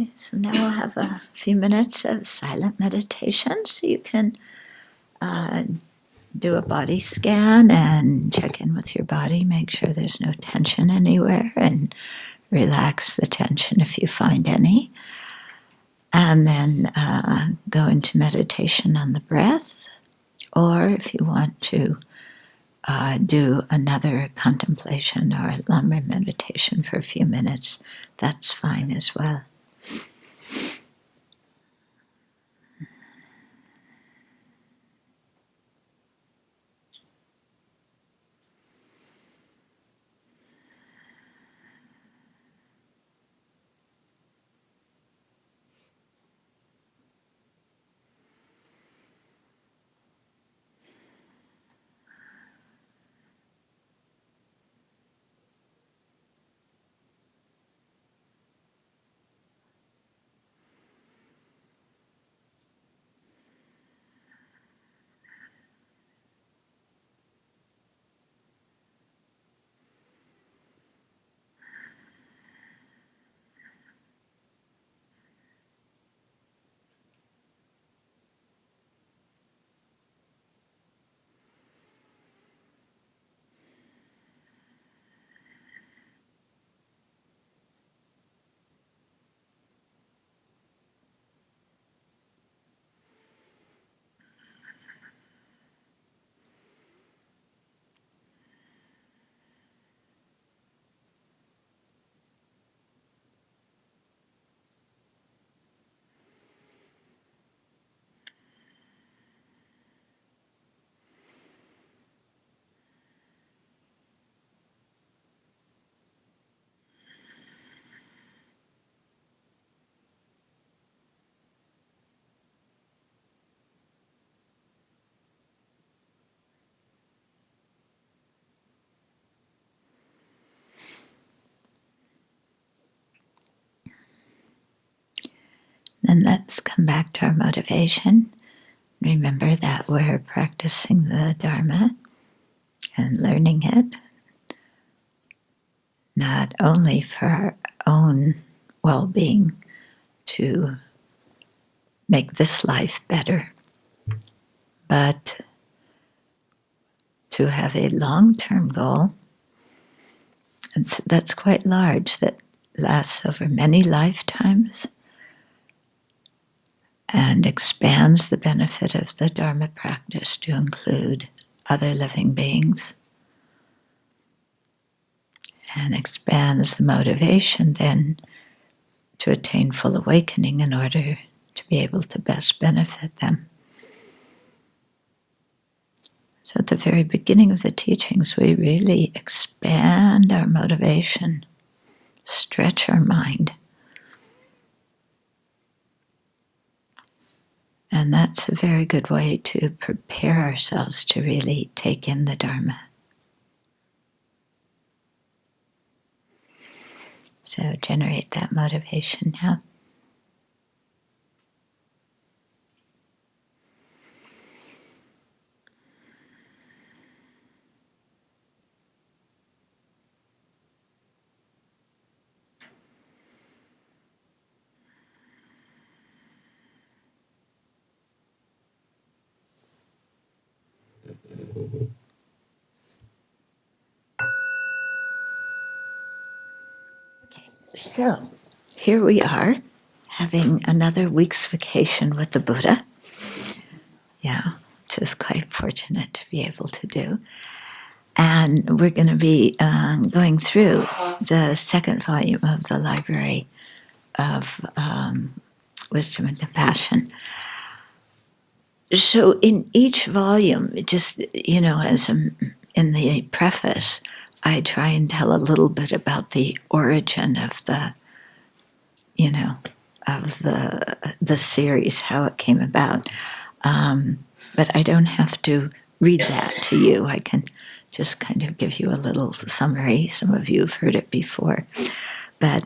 Okay, so now we'll have a few minutes of silent meditation, so you can do a body scan and check in with your body, make sure there's no tension anywhere, and relax the tension if you find any. And then go into meditation on the breath, or if you want to do another contemplation or Lamrim meditation for a few minutes, that's fine as well. Then let's come back to our motivation. Remember that we're practicing the Dharma and learning it, not only for our own well-being, to make this life better, but to have a long-term goal that's quite large, that lasts over many lifetimes and expands the benefit of the Dharma practice to include other living beings, and expands the motivation then to attain full awakening in order to be able to best benefit them. So at the very beginning of the teachings, we really expand our motivation, stretch our mind. And that's a very good way to prepare ourselves to really take in the Dharma. So generate that motivation now. So, here we are, having another week's vacation with the Buddha. Yeah, which is quite fortunate to be able to do. And we're going to be going through the second volume of the Library of Wisdom and Compassion. So in each volume, just, as in the preface, I try and tell a little bit about the origin of the series, how it came about. But I don't have to read that to you. I can just kind of give you a little summary. Some of you have heard it before. But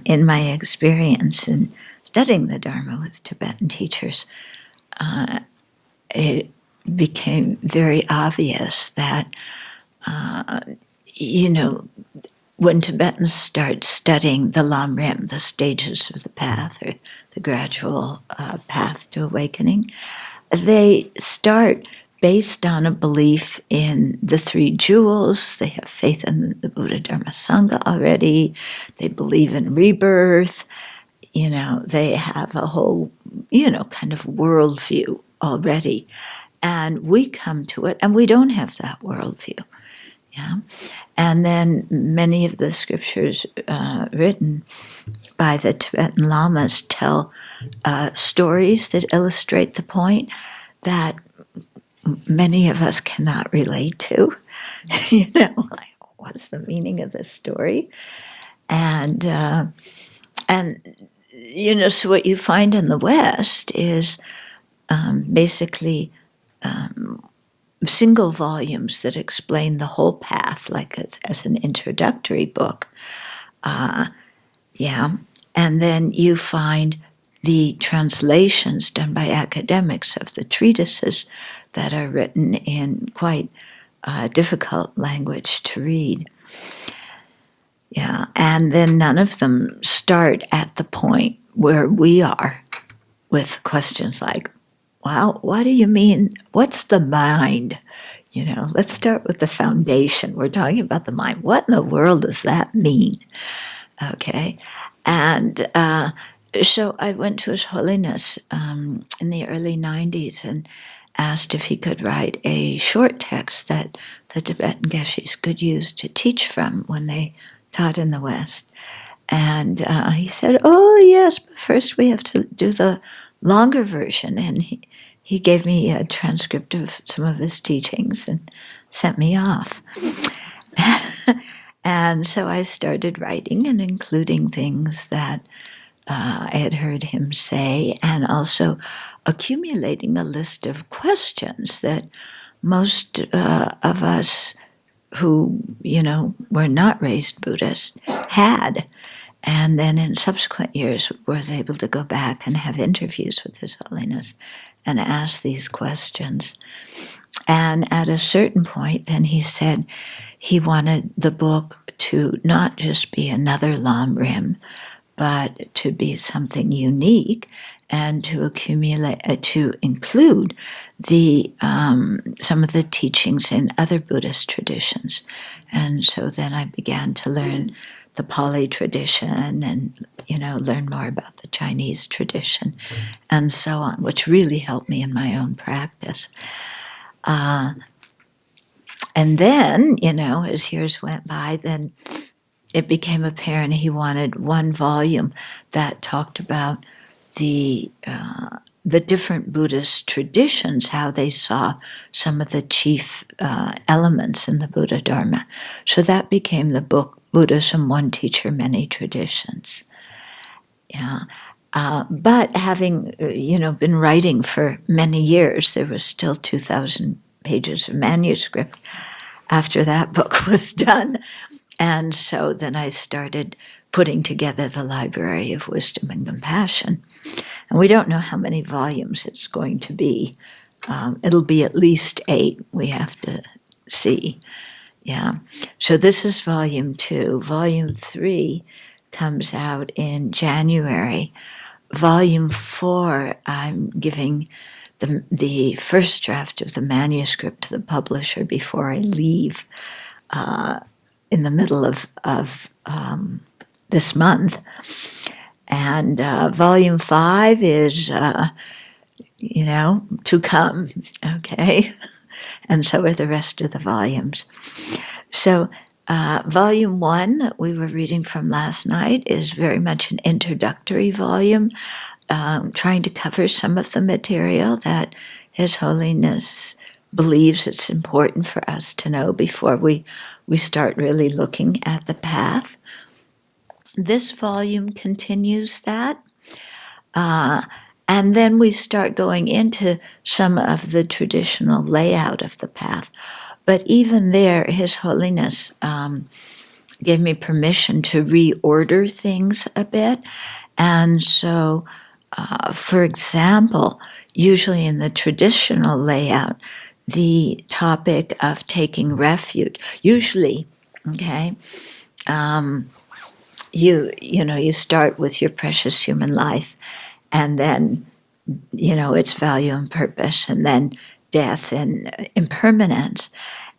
in my experience in studying the Dharma with Tibetan teachers, it became very obvious that, when Tibetans start studying the Lam Rim, the stages of the path, or the gradual path to awakening, they start based on a belief in the three jewels. They have faith in the Buddha, Dharma, Sangha already. They believe in rebirth. They have a whole, kind of worldview already. And we come to it, and we don't have that worldview. Yeah. And then many of the scriptures written by the Tibetan Lamas tell stories that illustrate the point that many of us cannot relate to. Like, what's the meaning of this story? And so what you find in the West is basically single volumes that explain the whole path, like as an introductory book. And then you find the translations done by academics of the treatises that are written in quite difficult language to read. Yeah, and then none of them start at the point where we are with questions like, wow, what do you mean? What's the mind? Let's start with the foundation. We're talking about the mind. What in the world does that mean? Okay. And so I went to His Holiness in the early 90s and asked if he could write a short text that the Tibetan Geshis could use to teach from when they taught in the West. And he said, oh, yes, but first we have to do the longer version. And he gave me a transcript of some of his teachings and sent me off. And so I started writing and including things that I had heard him say, and also accumulating a list of questions that most of us who, were not raised Buddhist had. And then in subsequent years was able to go back and have interviews with His Holiness and ask these questions. And at a certain point, then he said he wanted the book to not just be another Lam Rim, but to be something unique and to include the some of the teachings in other Buddhist traditions. And so then I began to learn the Pali tradition and, learn more about the Chinese tradition and so on, which really helped me in my own practice. And then, as years went by, then it became apparent he wanted one volume that talked about the different Buddhist traditions, how they saw some of the chief elements in the Buddha Dharma. So that became the book, Buddhism, One Teacher, Many Traditions. Yeah. But having, been writing for many years, there was still 2,000 pages of manuscript after that book was done. And so then I started putting together the Library of Wisdom and Compassion. And we don't know how many volumes it's going to be. It'll be at least 8, we have to see. Yeah. So this is volume 2. Volume 3 comes out in January. Volume 4, I'm giving the first draft of the manuscript to the publisher before I leave in the middle of this month. And volume 5 is, to come, okay? And so are the rest of the volumes. So volume 1 that we were reading from last night is very much an introductory volume, trying to cover some of the material that His Holiness believes it's important for us to know before we start really looking at the path. This volume continues that. And then we start going into some of the traditional layout of the path. But even there, His Holiness gave me permission to reorder things a bit. And so, for example, usually in the traditional layout, the topic of taking refuge, usually, okay, you start with your precious human life, and then its value and purpose, and then death and impermanence.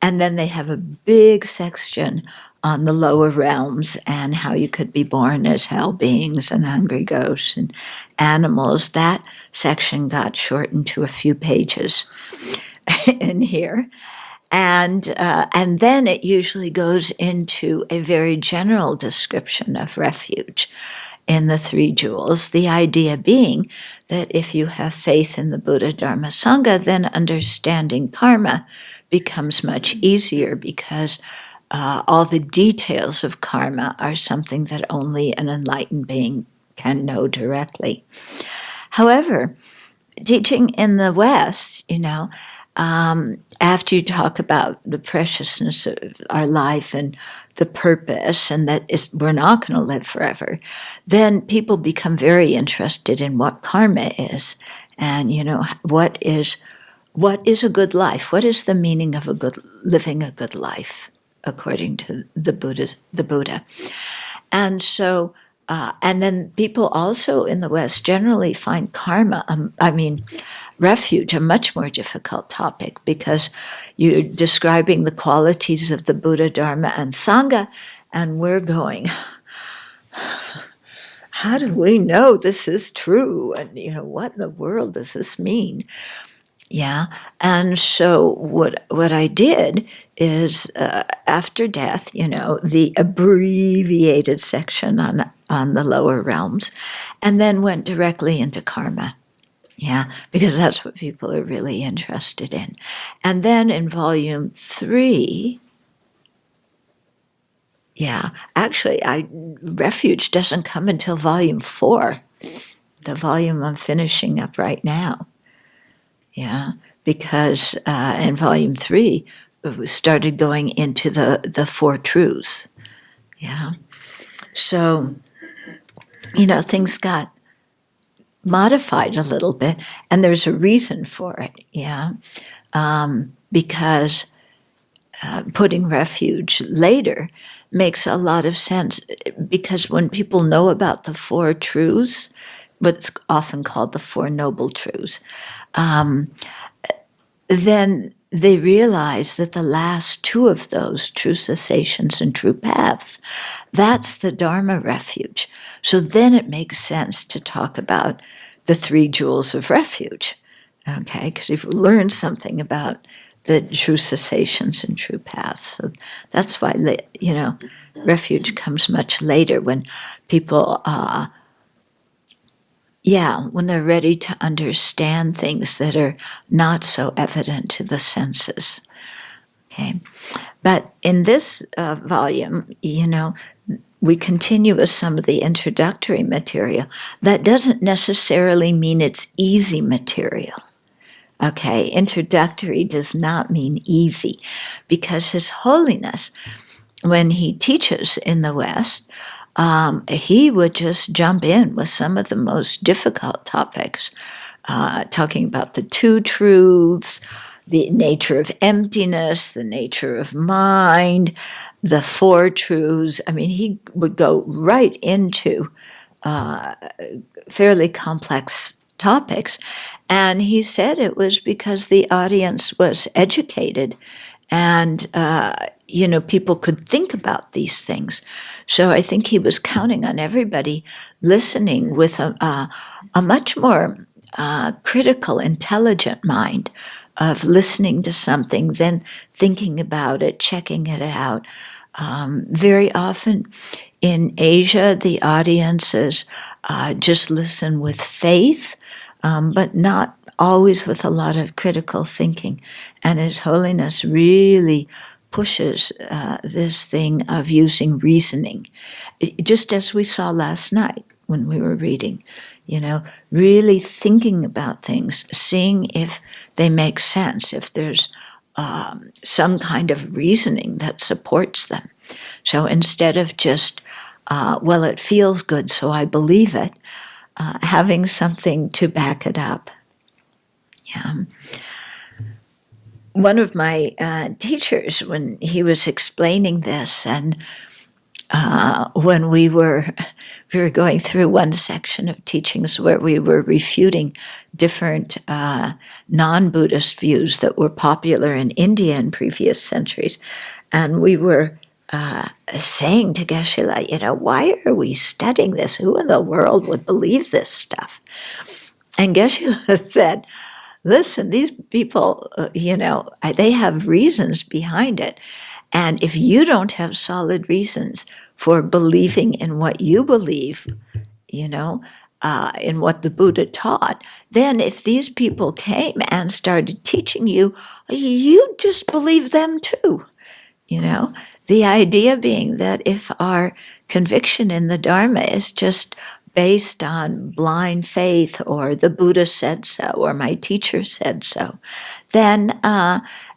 And then they have a big section on the lower realms and how you could be born as hell beings and hungry ghosts and animals. That section got shortened to a few pages in here. And then it usually goes into a very general description of refuge in the three jewels, the idea being that if you have faith in the Buddha, Dharma, Sangha, then understanding karma becomes much easier, because all the details of karma are something that only an enlightened being can know directly. However, teaching in the West, after you talk about the preciousness of our life and the purpose, and that we're not going to live forever, then people become very interested in what karma is, and what is a good life? What is the meaning of living a good life according to the Buddha? And so. And then people also in the West generally find refuge a much more difficult topic, because you're describing the qualities of the Buddha, Dharma, and Sangha, and we're going, how do we know this is true? And, what in the world does this mean? Yeah. And so what I did is, after death, the abbreviated section on the lower realms, and then went directly into karma. Yeah, because that's what people are really interested in. And then in volume 3, actually, refuge doesn't come until volume 4, the volume I'm finishing up right now. Yeah, because in volume 3, we started going into the Four Truths. Yeah. So, things got modified a little bit, and there's a reason for it. Yeah. Because putting refuge later makes a lot of sense, because when people know about the Four Truths, what's often called the Four Noble Truths, then they realize that the last two of those, true cessations and true paths, that's the Dharma refuge. So then it makes sense to talk about the three jewels of refuge, okay? Because you've learned something about the true cessations and true paths. So that's why, refuge comes much later, when people when they're ready to understand things that are not so evident to the senses. Okay, but in this volume, we continue with some of the introductory material. That doesn't necessarily mean it's easy material. Okay, introductory does not mean easy, because His Holiness, when he teaches in the West, he would just jump in with some of the most difficult topics, talking about the two truths, the nature of emptiness, the nature of mind, the four truths. I mean, he would go right into fairly complex topics. And he said it was because the audience was educated, and people could think about these things. So I think he was counting on everybody listening with a much more critical, intelligent mind, of listening to something, then thinking about it, checking it out. Very often in Asia, the audiences just listen with faith, but not always with a lot of critical thinking. And His Holiness really pushes this thing of using reasoning, just as we saw last night when we were reading, really thinking about things, seeing if they make sense, if there's some kind of reasoning that supports them. So instead of just, it feels good, so I believe it, having something to back it up. Yeah. One of my teachers, when he was explaining this, and when we were going through one section of teachings where we were refuting different non-Buddhist views that were popular in India in previous centuries, and we were saying to Geshe-la, why are we studying this? Who in the world would believe this stuff? And Geshe-la said, listen, these people, they have reasons behind it. And if you don't have solid reasons for believing in what you believe, in what the Buddha taught, then if these people came and started teaching you, you just believe them too. The idea being that if our conviction in the Dharma is just based on blind faith, or the Buddha said so, or my teacher said so, then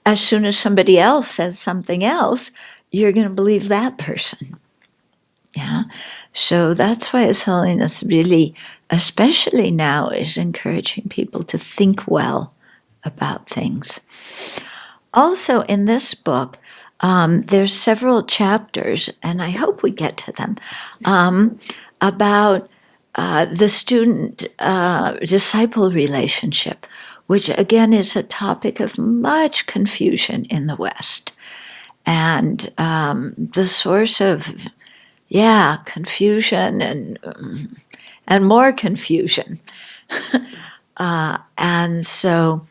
as soon as somebody else says something else, you're going to believe that person. Yeah. So that's why His Holiness really, especially now, is encouraging people to think well about things. Also in this book, there's several chapters, and I hope we get to them, about the student-disciple relationship, which again is a topic of much confusion in the West. And the source of, confusion and more confusion. And so,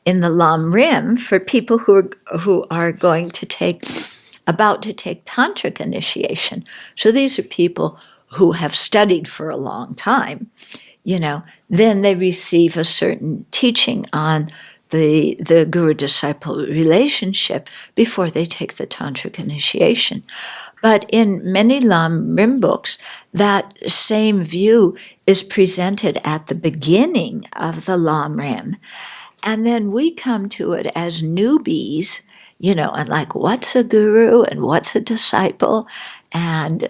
in the Lam Rim, for people who are about to take tantric initiation. So these are people who have studied for a long time, then they receive a certain teaching on the guru-disciple relationship before they take the tantric initiation. But in many Lam Rim books, that same view is presented at the beginning of the Lam Rim. And then we come to it as newbies, and like, what's a guru and what's a disciple? And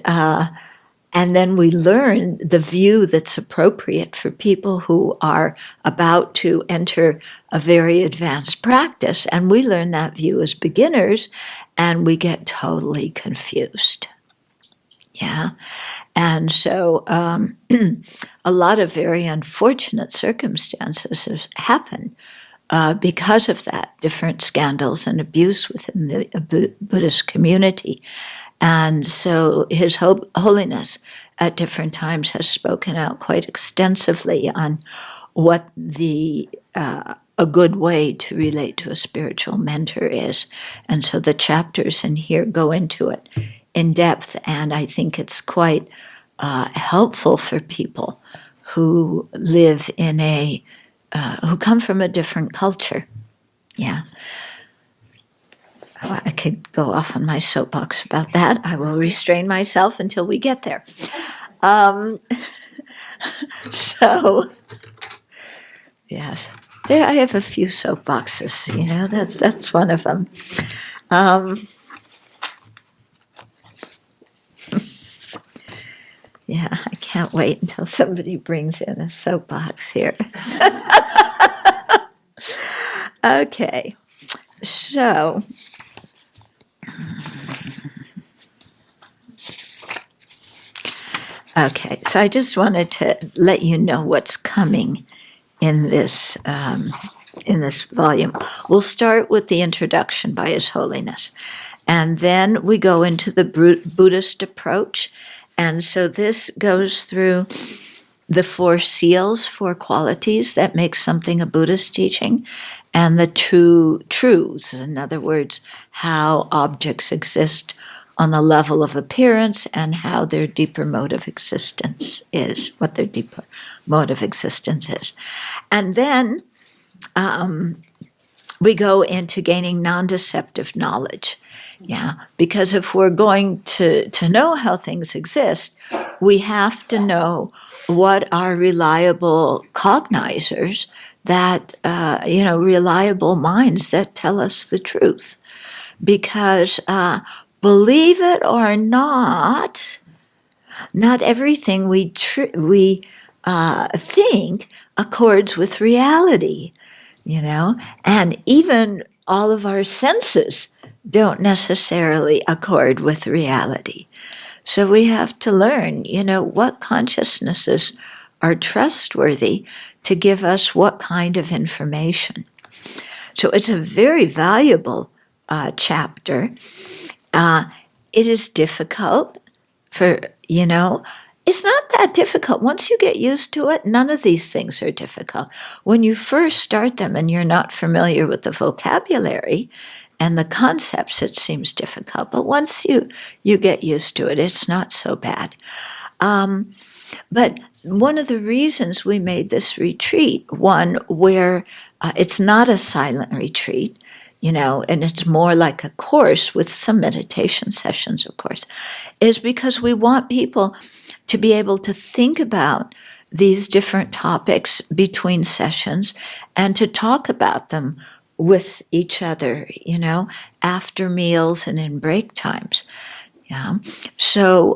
then we learn the view that's appropriate for people who are about to enter a very advanced practice. And we learn that view as beginners, and we get totally confused. Yeah. And so a lot of very unfortunate circumstances have happened because of that, different scandals and abuse within the Buddhist community. And so His Holiness at different times has spoken out quite extensively on what a good way to relate to a spiritual mentor is. And so the chapters in here go into it in depth, and I think it's quite helpful for people who live in who come from a different culture. Yeah. Oh, I could go off on my soapbox about that. I will restrain myself until we get there. So, yes, there I have a few soapboxes. That's one of them. Yeah, I can't wait until somebody brings in a soapbox here. Okay, so I just wanted to let you know what's coming in this volume. We'll start with the introduction by His Holiness, and then we go into the Buddhist approach. And so this goes through the 4 seals, 4 qualities that make something a Buddhist teaching, and the truths, in other words, how objects exist on the level of appearance and how their deeper mode of existence is, what their deeper mode of existence is. And then we go into gaining non-deceptive knowledge. Yeah, because if we're going to know how things exist, we have to know what are reliable cognizers that, reliable minds that tell us the truth. Because believe it or not everything we think accords with reality, and even all of our senses don't necessarily accord with reality. So we have to learn, what consciousnesses are trustworthy to give us what kind of information. So it's a very valuable chapter. It is difficult for, it's not that difficult. Once you get used to it, none of these things are difficult. When you first start them and you're not familiar with the vocabulary and the concepts, it seems difficult. But once you get used to it, it's not so bad. But one of the reasons we made this retreat, one where it's not a silent retreat, and it's more like a course with some meditation sessions, of course, is because we want people to be able to think about these different topics between sessions and to talk about them with each other, after meals and in break times. Yeah. So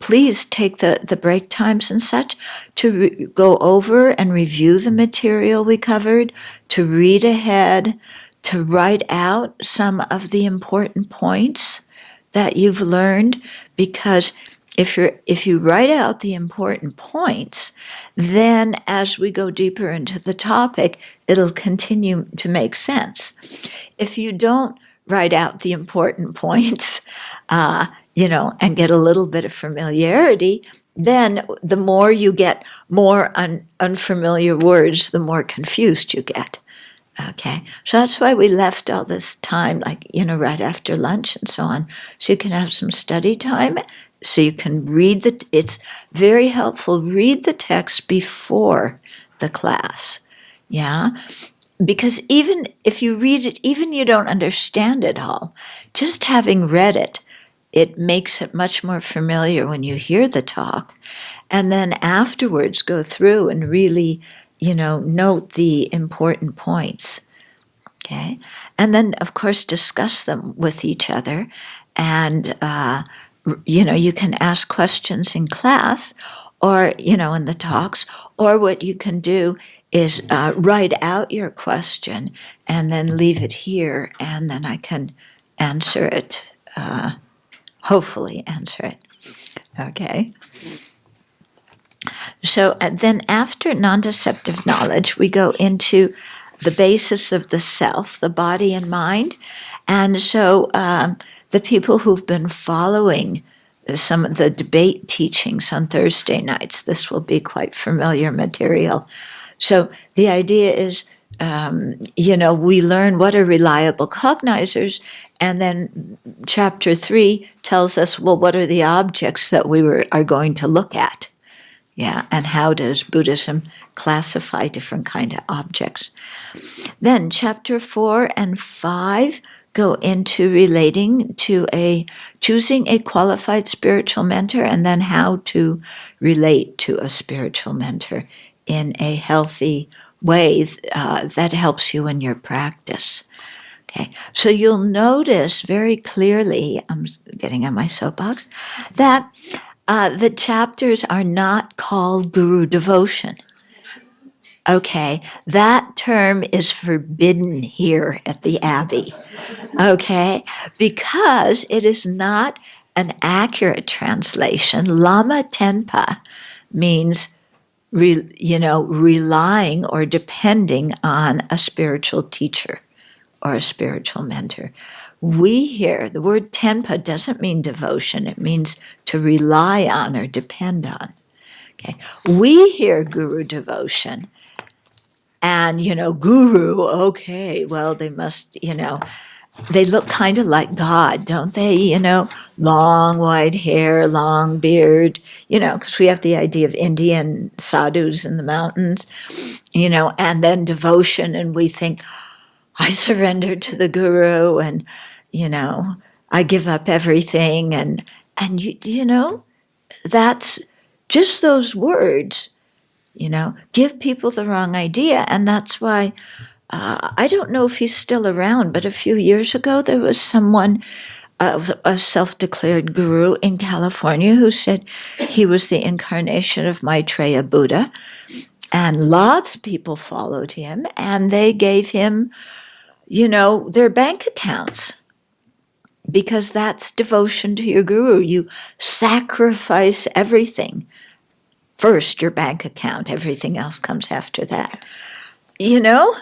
please take the break times and such to go over and review the material we covered, to read ahead, to write out some of the important points that you've learned, because if you write out the important points, then as we go deeper into the topic, it'll continue to make sense. If you don't write out the important points, and get a little bit of familiarity, then the more you get more unfamiliar words, the more confused you get. Okay, so that's why we left all this time, right after lunch and so on, so you can have some study time, so you can read it's very helpful, read the text before the class, yeah? Because even if you read it, even you don't understand it all, just having read it, it makes it much more familiar when you hear the talk, and then afterwards go through and really note the important points, okay? And then, of course, discuss them with each other. And, you can ask questions in class or, in the talks. Or what you can do is write out your question and then leave it here. And then I can answer it, hopefully answer it, okay? So then after non-deceptive knowledge, we go into the basis of the self, the body and mind. And so the people who've been following some of the debate teachings on Thursday nights, this will be quite familiar material. So the idea is, we learn what are reliable cognizers, and then chapter 3 tells us, well, what are the objects that we are going to look at? Yeah, and how does Buddhism classify different kind of objects? Then chapter 4 and 5 go into relating to choosing a qualified spiritual mentor, and then how to relate to a spiritual mentor in a healthy way that helps you in your practice. Okay, so you'll notice very clearly, I'm getting on my soapbox, that the chapters are not called guru devotion. Okay, that term is forbidden here at the Abbey. Okay, because it is not an accurate translation. Lama Tenpa means, relying or depending on a spiritual teacher or a spiritual mentor. We hear the word tenpa doesn't mean devotion. It means to rely on or depend on. Okay, we hear guru devotion, and guru. Okay, well they must. They look kind of like God, don't they? Long white hair, long beard. Because we have the idea of Indian sadhus in the mountains. And then devotion, and we think, I surrendered to the guru, and I give up everything, and that's just those words, give people the wrong idea. And that's why I don't know if he's still around, but a few years ago there was someone, a self-declared guru in California, who said he was the incarnation of Maitreya Buddha, and lots of people followed him, and they gave him their bank accounts. because that's devotion to your guru. You sacrifice everything. First, your bank account, everything else comes after that. You know?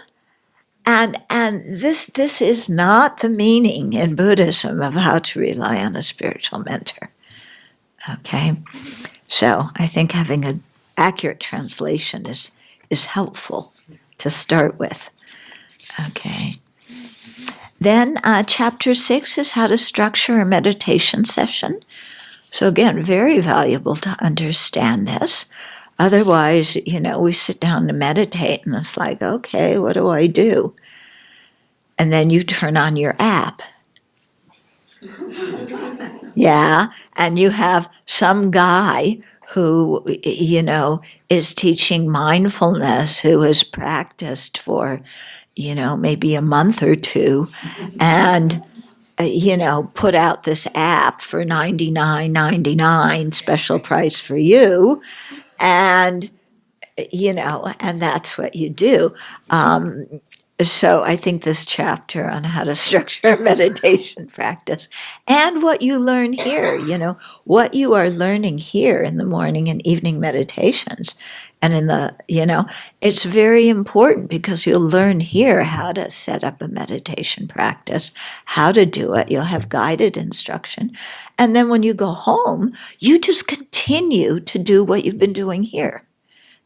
And this is not the meaning in Buddhism of how to rely on a spiritual mentor. Okay? So I think having an accurate translation is helpful to start with. Okay. Then chapter 6 is how to structure a meditation session. So again, very valuable to understand this. Otherwise, we sit down to meditate and it's like, okay, what do I do? And then you turn on your app. Yeah, and you have some guy who, is teaching mindfulness, who has practiced for, maybe a month or two, and put out this app for $99.99, special price for you, and and that's what you do. So I think this chapter on how to structure a meditation practice and what you learn here, what you are learning here in the morning and evening meditations. And in the, it's very important because you'll learn here how to set up a meditation practice, how to do it. You'll have guided instruction. And then when you go home, you just continue to do what you've been doing here.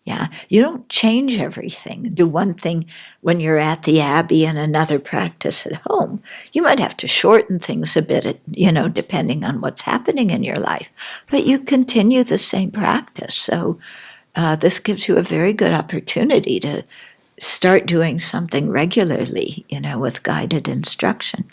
Yeah, you don't change everything. Do one thing when you're at the Abbey and another practice at home. You might have to shorten things a bit, depending on what's happening in your life. But you continue the same practice. So this gives you a very good opportunity to start doing something regularly, with guided instruction.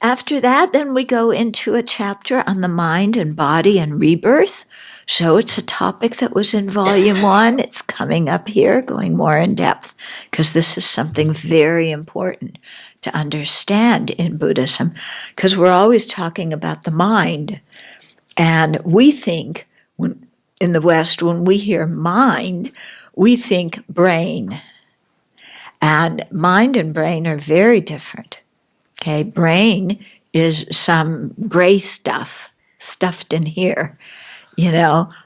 After that, then we go into a chapter on the mind and body and rebirth. So it's a topic that was in volume 1. It's coming up here, going more in depth, because this is something very important to understand in Buddhism, because we're always talking about the mind. And we think, in the West, when we hear mind, we think brain. And mind and brain are very different. Okay, brain is some gray stuff stuffed in here.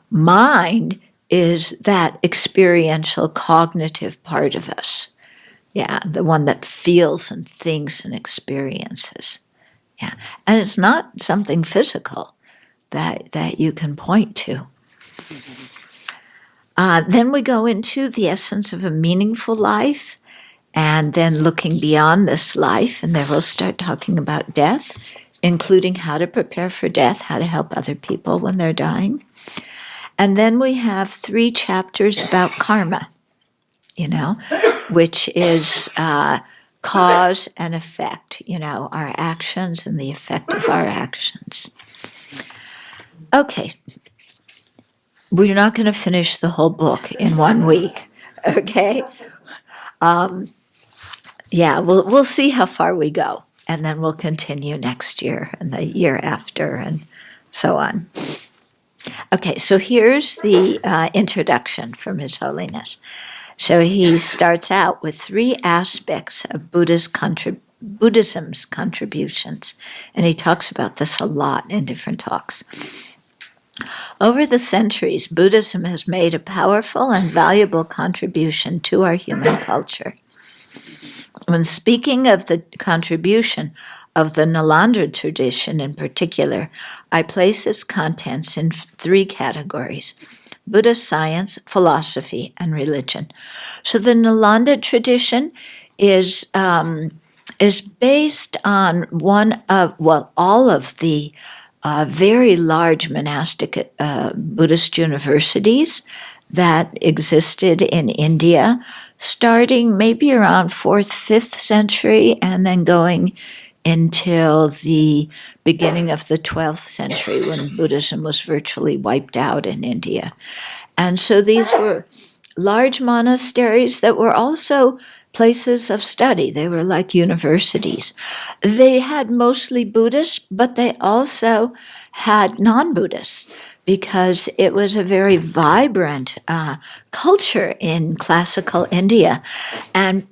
Mind is that experiential cognitive part of us. Yeah, the one that feels and thinks and experiences. Yeah, and it's not something physical that you can point to. Then we go into the essence of a meaningful life, and then looking beyond this life, and then we'll start talking about death, including how to prepare for death, how to help other people when they're dying. And then we have 3 chapters about karma, which is cause and effect, our actions and the effect of our actions. Okay. We're not going to finish the whole book in 1 week, okay? We'll see how far we go, and then we'll continue next year and the year after and so on. Okay, so here's the introduction from His Holiness. So he starts out with 3 aspects of Buddhism's contributions, and he talks about this a lot in different talks. Over the centuries, Buddhism has made a powerful and valuable contribution to our human culture. When speaking of the contribution of the Nalanda tradition in particular, I place its contents in 3 categories: Buddhist science, philosophy, and religion. So the Nalanda tradition is based on all of the very large monastic Buddhist universities that existed in India, starting maybe around 4th, 5th century, and then going until the beginning of the 12th century, when Buddhism was virtually wiped out in India. And so these were large monasteries that were also places of study. They were like universities. They had mostly Buddhists, but they also had non-Buddhists, because it was a very vibrant culture in classical India. And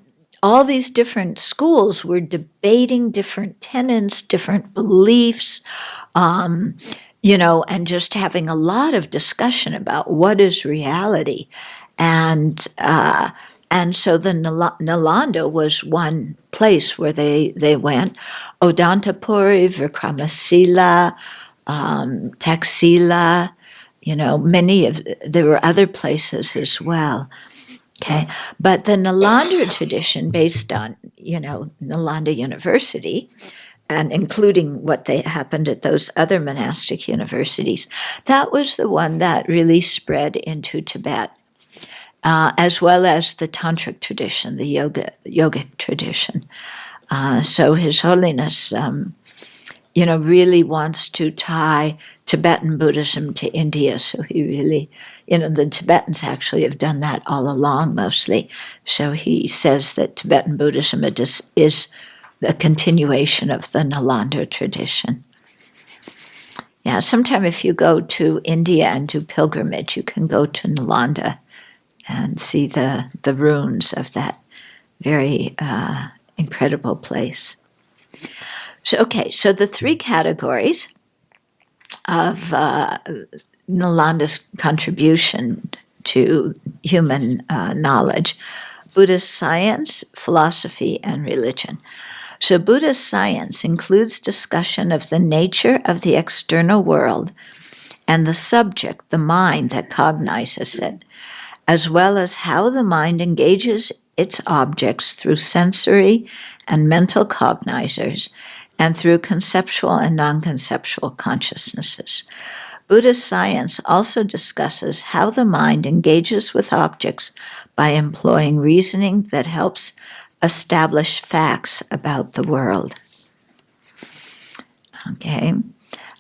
all these different schools were debating different tenets, different beliefs, and just having a lot of discussion about what is reality. And so the Nalanda was one place where they went. Odantapuri, Vikramasila, Taxila, there were other places as well. Okay, but the Nalanda tradition, based on Nalanda University, and including what happened at those other monastic universities, that was the one that really spread into Tibet, as well as the tantric tradition, the yogic tradition. So His Holiness, really wants to tie Tibetan Buddhism to India. So he really, the Tibetans actually have done that all along mostly. So he says that Tibetan Buddhism is a continuation of the Nalanda tradition. Yeah, sometime if you go to India and do pilgrimage, you can go to Nalanda and see the ruins of that very incredible place. So the three categories of Nalanda's contribution to human knowledge: Buddhist science, philosophy, and religion. So Buddhist science includes discussion of the nature of the external world and the subject, the mind that cognizes it, as well as how the mind engages its objects through sensory and mental cognizers and through conceptual and non-conceptual consciousnesses. Buddhist science also discusses how the mind engages with objects by employing reasoning that helps establish facts about the world. Okay.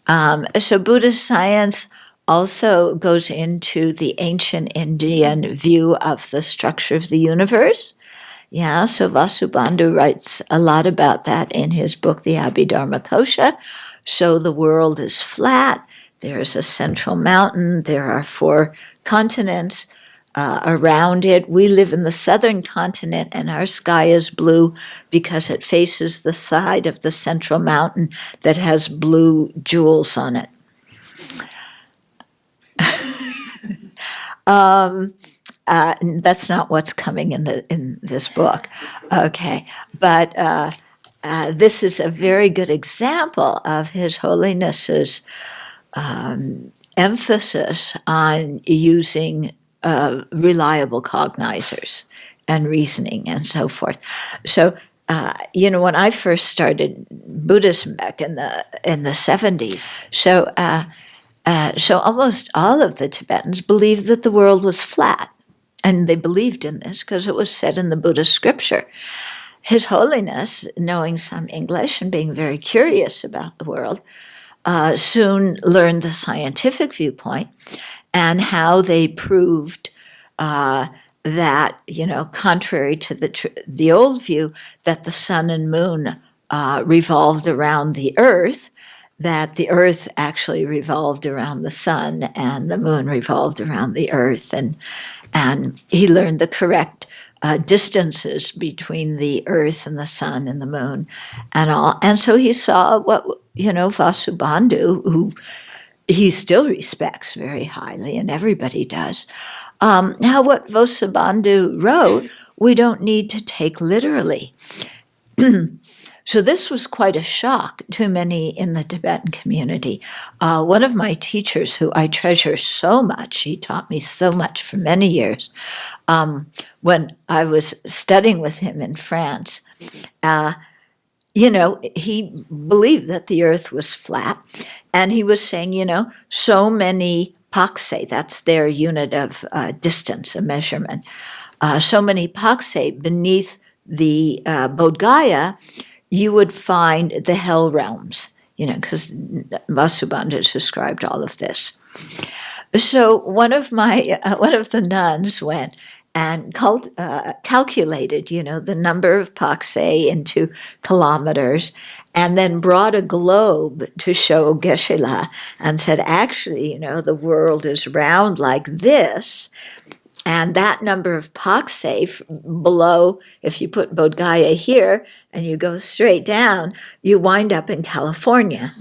So Buddhist science also goes into the ancient Indian view of the structure of the universe. Yeah, so Vasubandhu writes a lot about that in his book, the Abbey Dharma Kosha. So the world is flat. There's a central mountain. There are 4 continents around it. We live in the southern continent, and our sky is blue because it faces the side of the central mountain that has blue jewels on it. That's not what's coming in this book. Okay, but this is a very good example of His Holiness's emphasis on using reliable cognizers and reasoning and so forth. So, when I first started Buddhism back in the 70s, so almost all of the Tibetans believed that the world was flat. And they believed in this because it was said in the Buddhist scripture. His Holiness, knowing some English and being very curious about the world, soon learned the scientific viewpoint and how they proved that, contrary to the old view that the sun and moon revolved around the earth, that the earth actually revolved around the sun and the moon revolved around the earth. And he learned the correct distances between the earth and the sun and the moon and all. And so he saw what, Vasubandhu, who he still respects very highly, and everybody does, how what Vasubandhu wrote, we don't need to take literally. So this was quite a shock to many in the Tibetan community. One of my teachers, who I treasure so much, he taught me so much for many years, when I was studying with him in France, he believed that the earth was flat, and he was saying, so many paksai, that's their unit of distance, a measurement, so many paksai beneath the Bodh Gaya, you would find the hell realms, because Vasubandhu described all of this. So one of the nuns went and calculated, the number of paksai into kilometers, and then brought a globe to show Geshe-la and said, actually, the world is round like this, And that number of paksei below, if you put Bodh Gaya here and you go straight down, you wind up in California.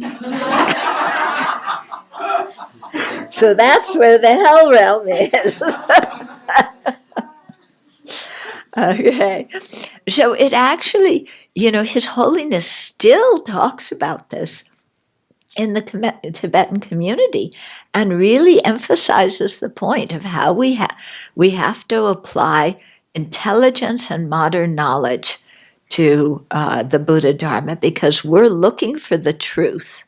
So that's where the hell realm is. Okay. So it actually, His Holiness still talks about this in the Tibetan community and really emphasizes the point of how we have to apply intelligence and modern knowledge to the Buddha Dharma, because we're looking for the truth.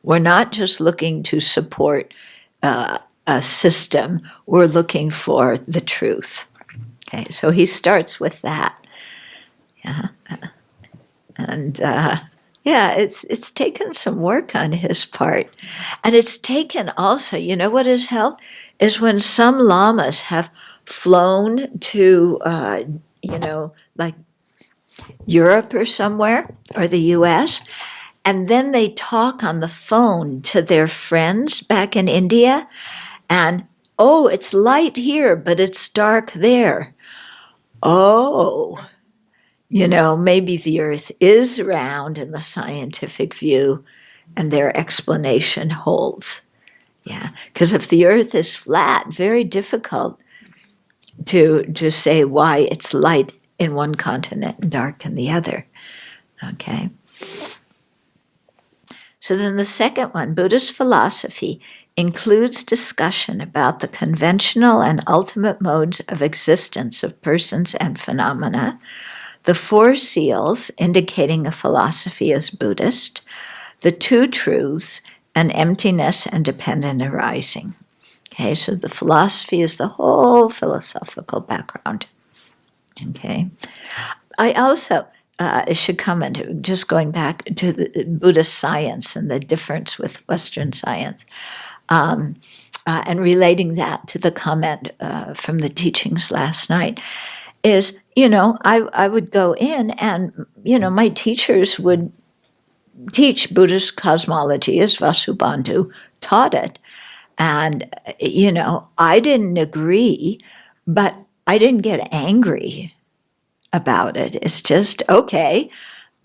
We're not just looking to support a system, we're looking for the truth. Okay, so he starts with that. Yeah. And it's taken some work on his part. And it's taken also, what has helped is when some lamas have flown to, like Europe or somewhere, or the US, and then they talk on the phone to their friends back in India, and, oh, it's light here, but it's dark there. Oh, maybe the earth is round in the scientific view and their explanation holds. Yeah, because if the earth is flat, very difficult to say why it's light in one continent and dark in the other. Okay. So then the second one, Buddhist philosophy, includes discussion about the conventional and ultimate modes of existence of persons and phenomena, the four seals, indicating a philosophy as Buddhist, the two truths, and emptiness and dependent arising. Okay, so the philosophy is the whole philosophical background. Okay. I also should comment, just going back to the Buddhist science and the difference with Western science, and relating that to the comment from the teachings last night, is, I would go in and, my teachers would teach Buddhist cosmology as Vasubandhu taught it. And, I didn't agree, but I didn't get angry about it. It's just, okay,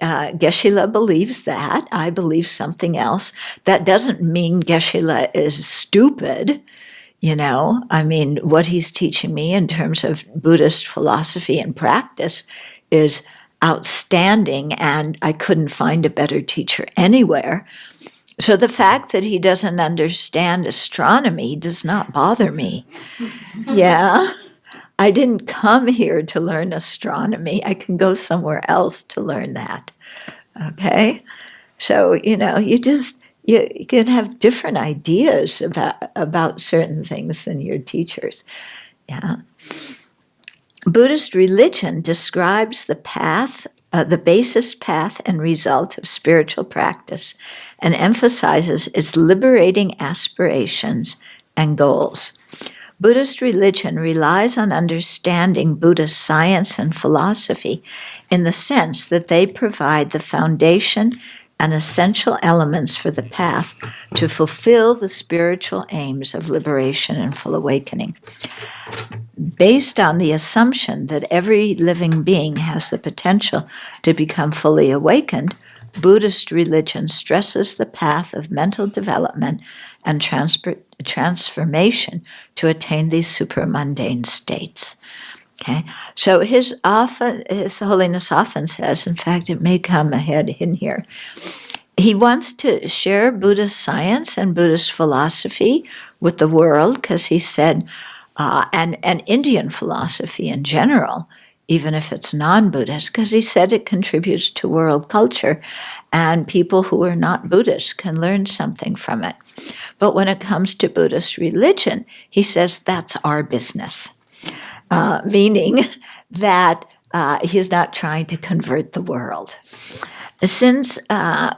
Geshe-la believes that. I believe something else. That doesn't mean Geshe-la is stupid. What he's teaching me in terms of Buddhist philosophy and practice is outstanding, and I couldn't find a better teacher anywhere. So the fact that he doesn't understand astronomy does not bother me. Yeah. I didn't come here to learn astronomy. I can go somewhere else to learn that. Okay? So, you can have different ideas about certain things than your teachers. Yeah. Buddhist religion describes the path, the basis, path, and result of spiritual practice, and emphasizes its liberating aspirations and goals. Buddhist religion relies on understanding Buddhist science and philosophy in the sense that they provide the foundation and essential elements for the path to fulfill the spiritual aims of liberation and full awakening. Based on the assumption that every living being has the potential to become fully awakened, Buddhist religion stresses the path of mental development and transformation to attain these supramundane states. Okay, so His Holiness often says, in fact, it may come ahead in here, he wants to share Buddhist science and Buddhist philosophy with the world, because he said, and Indian philosophy in general, even if it's non-Buddhist, because he said it contributes to world culture, and people who are not Buddhist can learn something from it. But when it comes to Buddhist religion, he says that's our business, meaning that he's not trying to convert the world. Since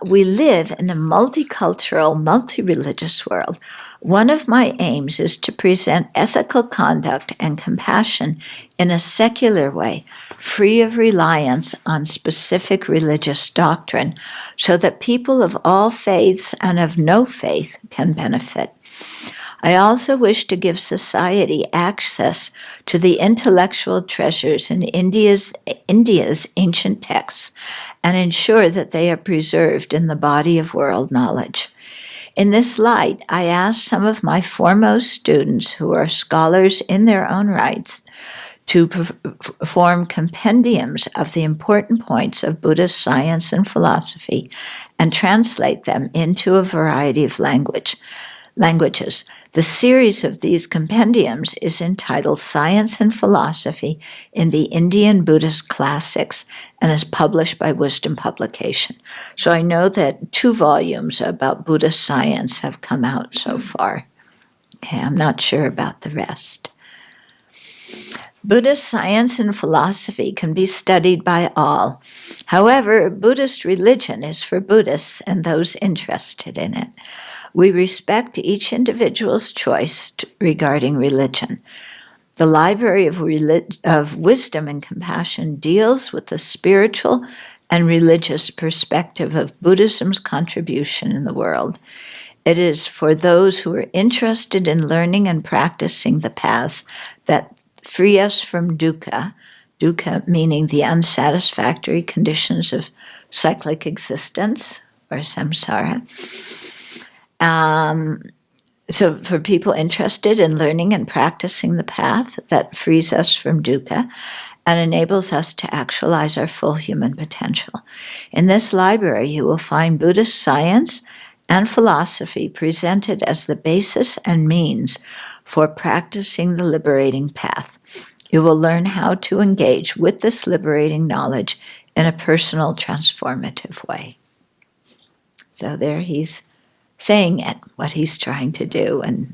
we live in a multicultural, multi-religious world, one of my aims is to present ethical conduct and compassion in a secular way, free of reliance on specific religious doctrine, so that people of all faiths and of no faith can benefit. I also wish to give society access to the intellectual treasures in India's ancient texts and ensure that they are preserved in the body of world knowledge. In this light, I ask some of my foremost students who are scholars in their own rights to form compendiums of the important points of Buddhist science and philosophy and translate them into a variety of languages. The series of these compendiums is entitled Science and Philosophy in the Indian Buddhist Classics and is published by Wisdom Publication. So I know that 2 volumes about Buddhist science have come out so far. Okay, I'm not sure about the rest. Buddhist science and philosophy can be studied by all. However, Buddhist religion is for Buddhists and those interested in it. We respect each individual's choice regarding religion. The Library of Wisdom and Compassion deals with the spiritual and religious perspective of Buddhism's contribution in the world. It is for those who are interested in learning and practicing the paths that free us from dukkha meaning the unsatisfactory conditions of cyclic existence, or samsara. So for people interested in learning and practicing the path that frees us from dukkha and enables us to actualize our full human potential. In this library, you will find Buddhist science and philosophy presented as the basis and means for practicing the liberating path. You will learn how to engage with this liberating knowledge in a personal, transformative way. So there he's saying it, what he's trying to do, and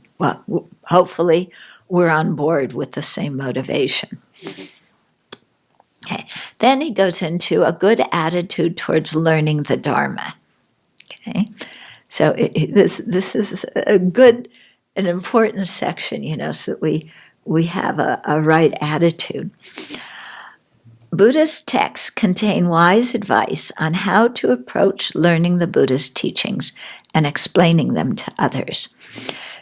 hopefully we're on board with the same motivation. Okay. Then he goes into a good attitude towards learning the Dharma. Okay. So this is a good, an important section, so that we have a right attitude. Buddhist texts contain wise advice on how to approach learning the Buddhist teachings and explaining them to others.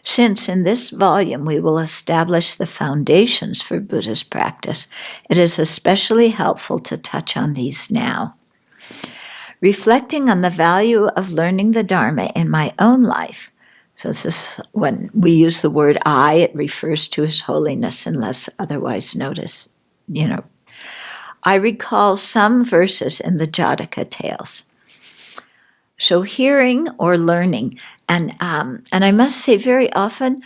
Since in this volume we will establish the foundations for Buddhist practice, it is especially helpful to touch on these now. Reflecting on the value of learning the Dharma in my own life, so this is when we use the word I, it refers to His Holiness unless otherwise noticed, I recall some verses in the Jataka tales. So hearing or learning, and I must say very often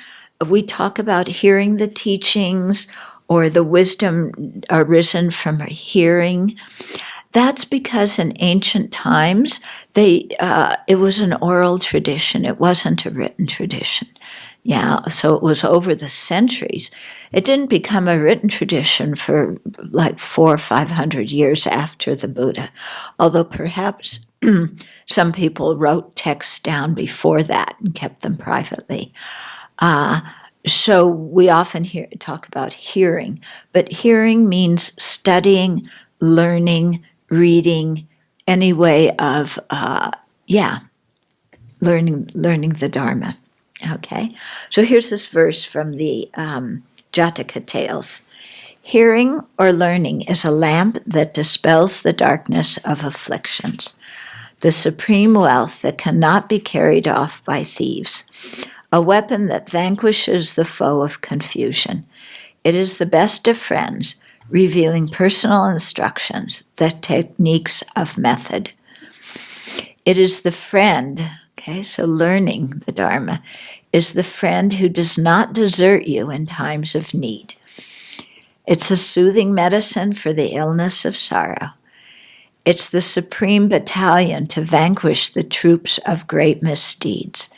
we talk about hearing the teachings or the wisdom arisen from hearing. That's because in ancient times, it was an oral tradition. It wasn't a written tradition. Yeah, so it was over the centuries. It didn't become a written tradition for like 400 or 500 years after the Buddha, although perhaps some people wrote texts down before that and kept them privately. So we often talk about hearing, but hearing means studying, learning, reading, any way of, learning the Dharma. Okay, so here's this verse from the Jataka tales. Hearing or learning is a lamp that dispels the darkness of afflictions, the supreme wealth that cannot be carried off by thieves, a weapon that vanquishes the foe of confusion. It is the best of friends, revealing personal instructions, the techniques of method. It is the friend, so learning the Dharma, is the friend who does not desert you in times of need. It's a soothing medicine for the illness of sorrow. It's the supreme battalion to vanquish the troops of great misdeeds.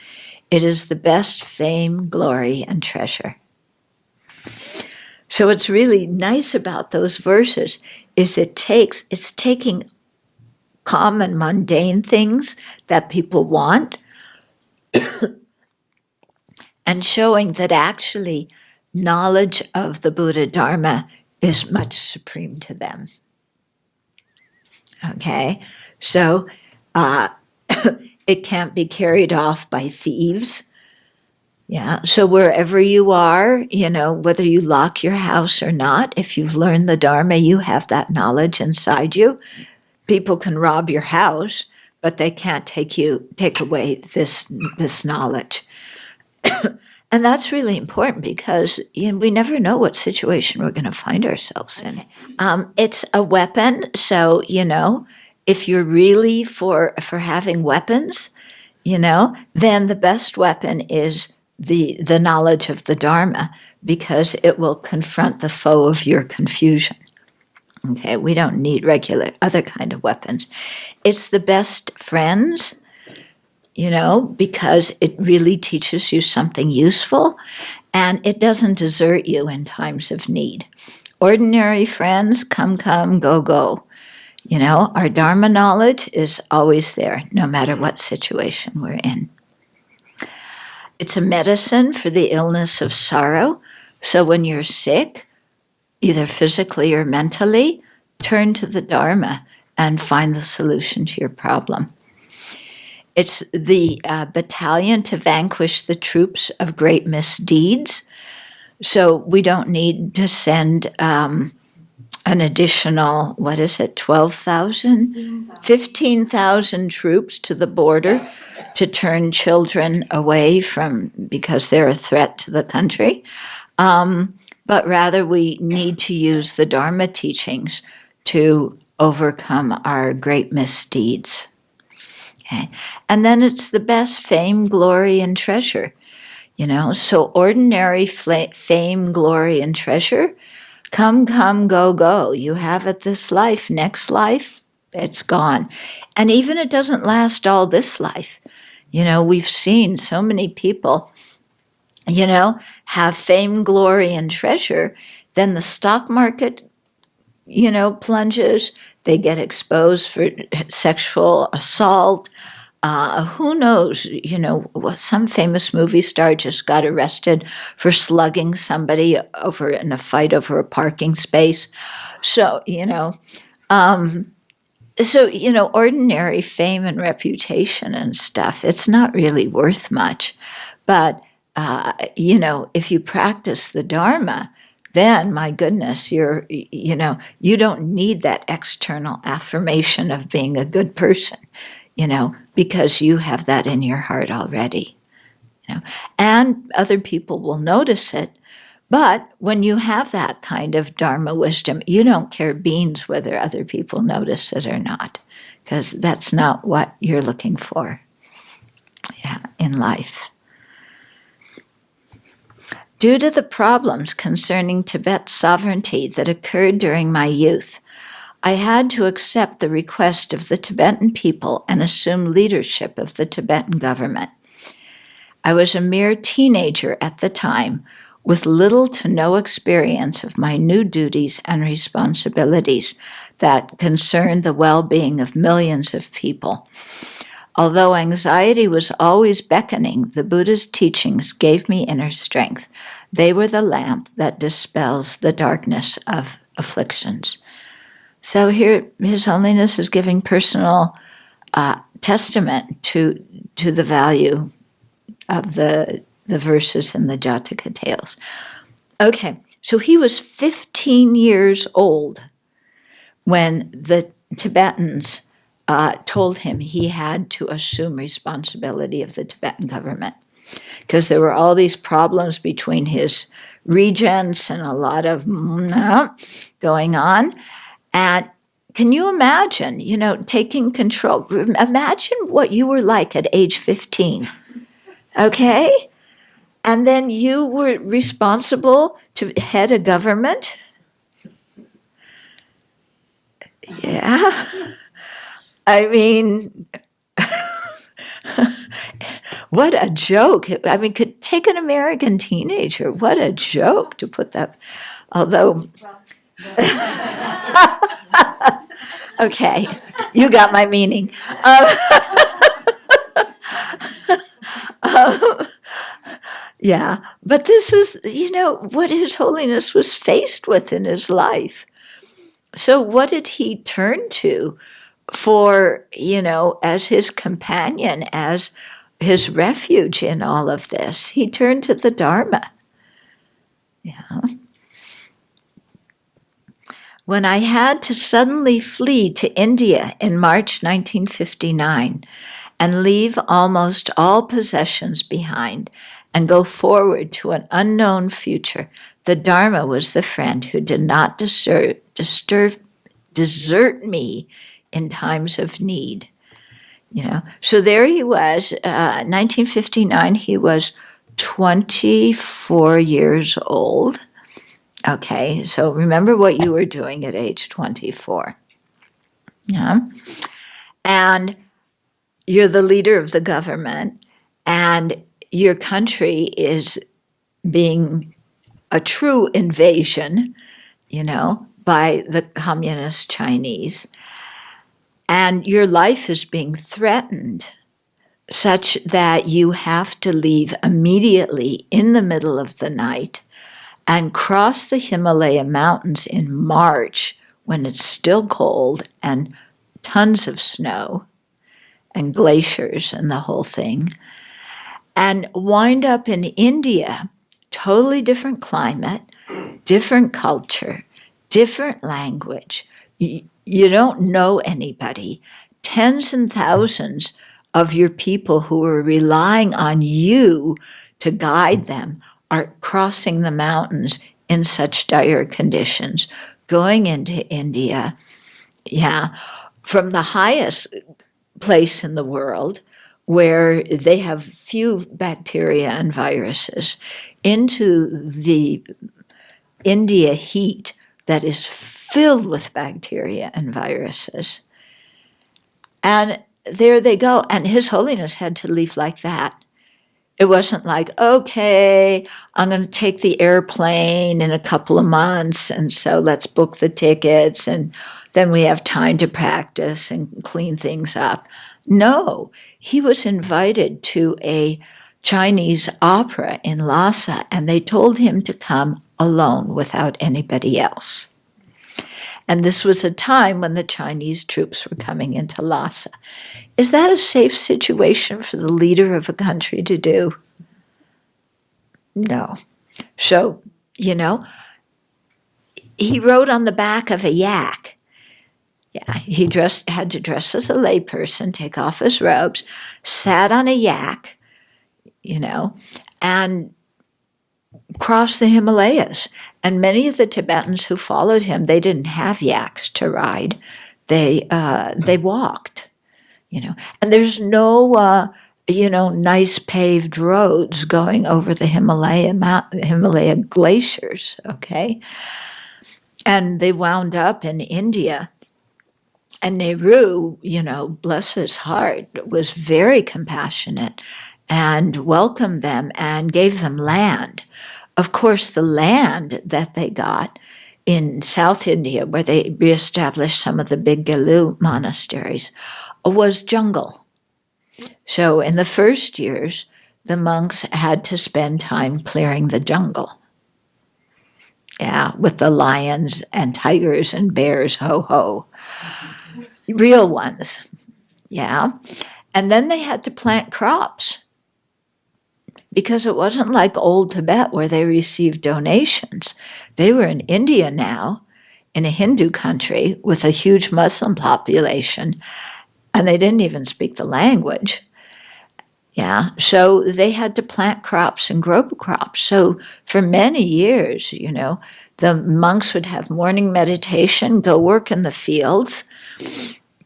It is the best fame, glory, and treasure. So what's really nice about those verses is it's taking common mundane things that people want and showing that actually knowledge of the Buddha Dharma is much supreme to them. Okay, so it can't be carried off by thieves. Yeah, so wherever you are, whether you lock your house or not, if you've learned the Dharma, you have that knowledge inside you. People can rob your house, but they can't take away this knowledge. And that's really important because we never know what situation we're going to find ourselves in. It's a weapon, so if you're really for having weapons, then the best weapon is the knowledge of the Dharma, because it will confront the foe of your confusion. Okay, we don't need regular other kind of weapons. It's the best friends, because it really teaches you something useful, and it doesn't desert you in times of need. Ordinary friends come, go, go. Our Dharma knowledge is always there, no matter what situation we're in. It's a medicine for the illness of sorrow. So when you're sick, either physically or mentally, turn to the Dharma and find the solution to your problem. It's the battalion to vanquish the troops of great misdeeds. So we don't need to send an additional, 12,000? 15,000 troops to the border to turn children away because they're a threat to the country. But rather we need to use the Dharma teachings to overcome our great misdeeds. Okay. And then it's the best fame, glory, and treasure. So ordinary fame, glory, and treasure, come, go, go. You have it this life, next life, it's gone. And even it doesn't last all this life. We've seen so many people, have fame, glory, and treasure. Then the stock market, plunges. They get exposed for sexual assault. Who knows? Some famous movie star just got arrested for slugging somebody in a fight over a parking space. So, ordinary fame and reputation and stuff, it's not really worth much. But, if you practice the Dharma, then, my goodness, you don't need that external affirmation of being a good person, because you have that in your heart already. And other people will notice it. But when you have that kind of Dharma wisdom, you don't care beans whether other people notice it or not, because that's not what you're looking for in life. Due to the problems concerning Tibet's sovereignty that occurred during my youth, I had to accept the request of the Tibetan people and assume leadership of the Tibetan government. I was a mere teenager at the time, with little to no experience of my new duties and responsibilities that concerned the well-being of millions of people. Although anxiety was always beckoning, the Buddha's teachings gave me inner strength. They were the lamp that dispels the darkness of afflictions. So here, His Holiness is giving personal testament to the value of the verses in the Jataka tales. Okay, so he was 15 years old when the Tibetans told him he had to assume responsibility of the Tibetan government, because there were all these problems between his regents and a lot of going on. And can you imagine, taking control? Imagine what you were like at age 15, okay? And then you were responsible to head a government? Yeah. I mean, what a joke. I mean, could take an American teenager. What a joke to put that. Although, okay, you got my meaning. Yeah, but this is, what His Holiness was faced with in his life. So what did he turn to for, as his companion, as his refuge in all of this, he turned to the Dharma. Yeah. When I had to suddenly flee to India in March 1959 and leave almost all possessions behind and go forward to an unknown future, the Dharma was the friend who did not desert me in times of need. So there he was, 1959, he was 24 years old. Okay, so remember what you were doing at age 24. Yeah. And you're the leader of the government, and your country is being a true invasion, by the communist Chinese. And your life is being threatened such that you have to leave immediately in the middle of the night and cross the Himalaya mountains in March when it's still cold and tons of snow and glaciers and the whole thing, and wind up in India, totally different climate, different culture, different language. You don't know anybody. Tens and thousands of your people who are relying on you to guide them are crossing the mountains in such dire conditions, going into India, from the highest place in the world where they have few bacteria and viruses, into the India heat that is filled with bacteria and viruses. And there they go. And His Holiness had to leave like that. It wasn't like, okay, I'm going to take the airplane in a couple of months, and so let's book the tickets, and then we have time to practice and clean things up. No, he was invited to a Chinese opera in Lhasa, and they told him to come alone without anybody else. And this was a time when the Chinese troops were coming into Lhasa. Is that a safe situation for the leader of a country to do? No. So, he rode on the back of a yak. Yeah, he had to dress as a layperson, take off his robes, sat on a yak, and crossed the Himalayas. And many of the Tibetans who followed him, they didn't have yaks to ride. They walked, And there's no, nice paved roads going over the Himalaya glaciers, okay? And they wound up in India. And Nehru, bless his heart, was very compassionate and welcomed them and gave them land. Of course, the land that they got in South India, where they reestablished some of the big Gelu monasteries, was jungle. So in the first years, the monks had to spend time clearing the jungle. Yeah, with the lions and tigers and bears, ho-ho. Real ones, yeah. And then they had to plant crops because it wasn't like old Tibet where they received donations. They were in India now, in a Hindu country with a huge Muslim population, and they didn't even speak the language. Yeah, so they had to plant crops and grow crops. So for many years, the monks would have morning meditation, go work in the fields,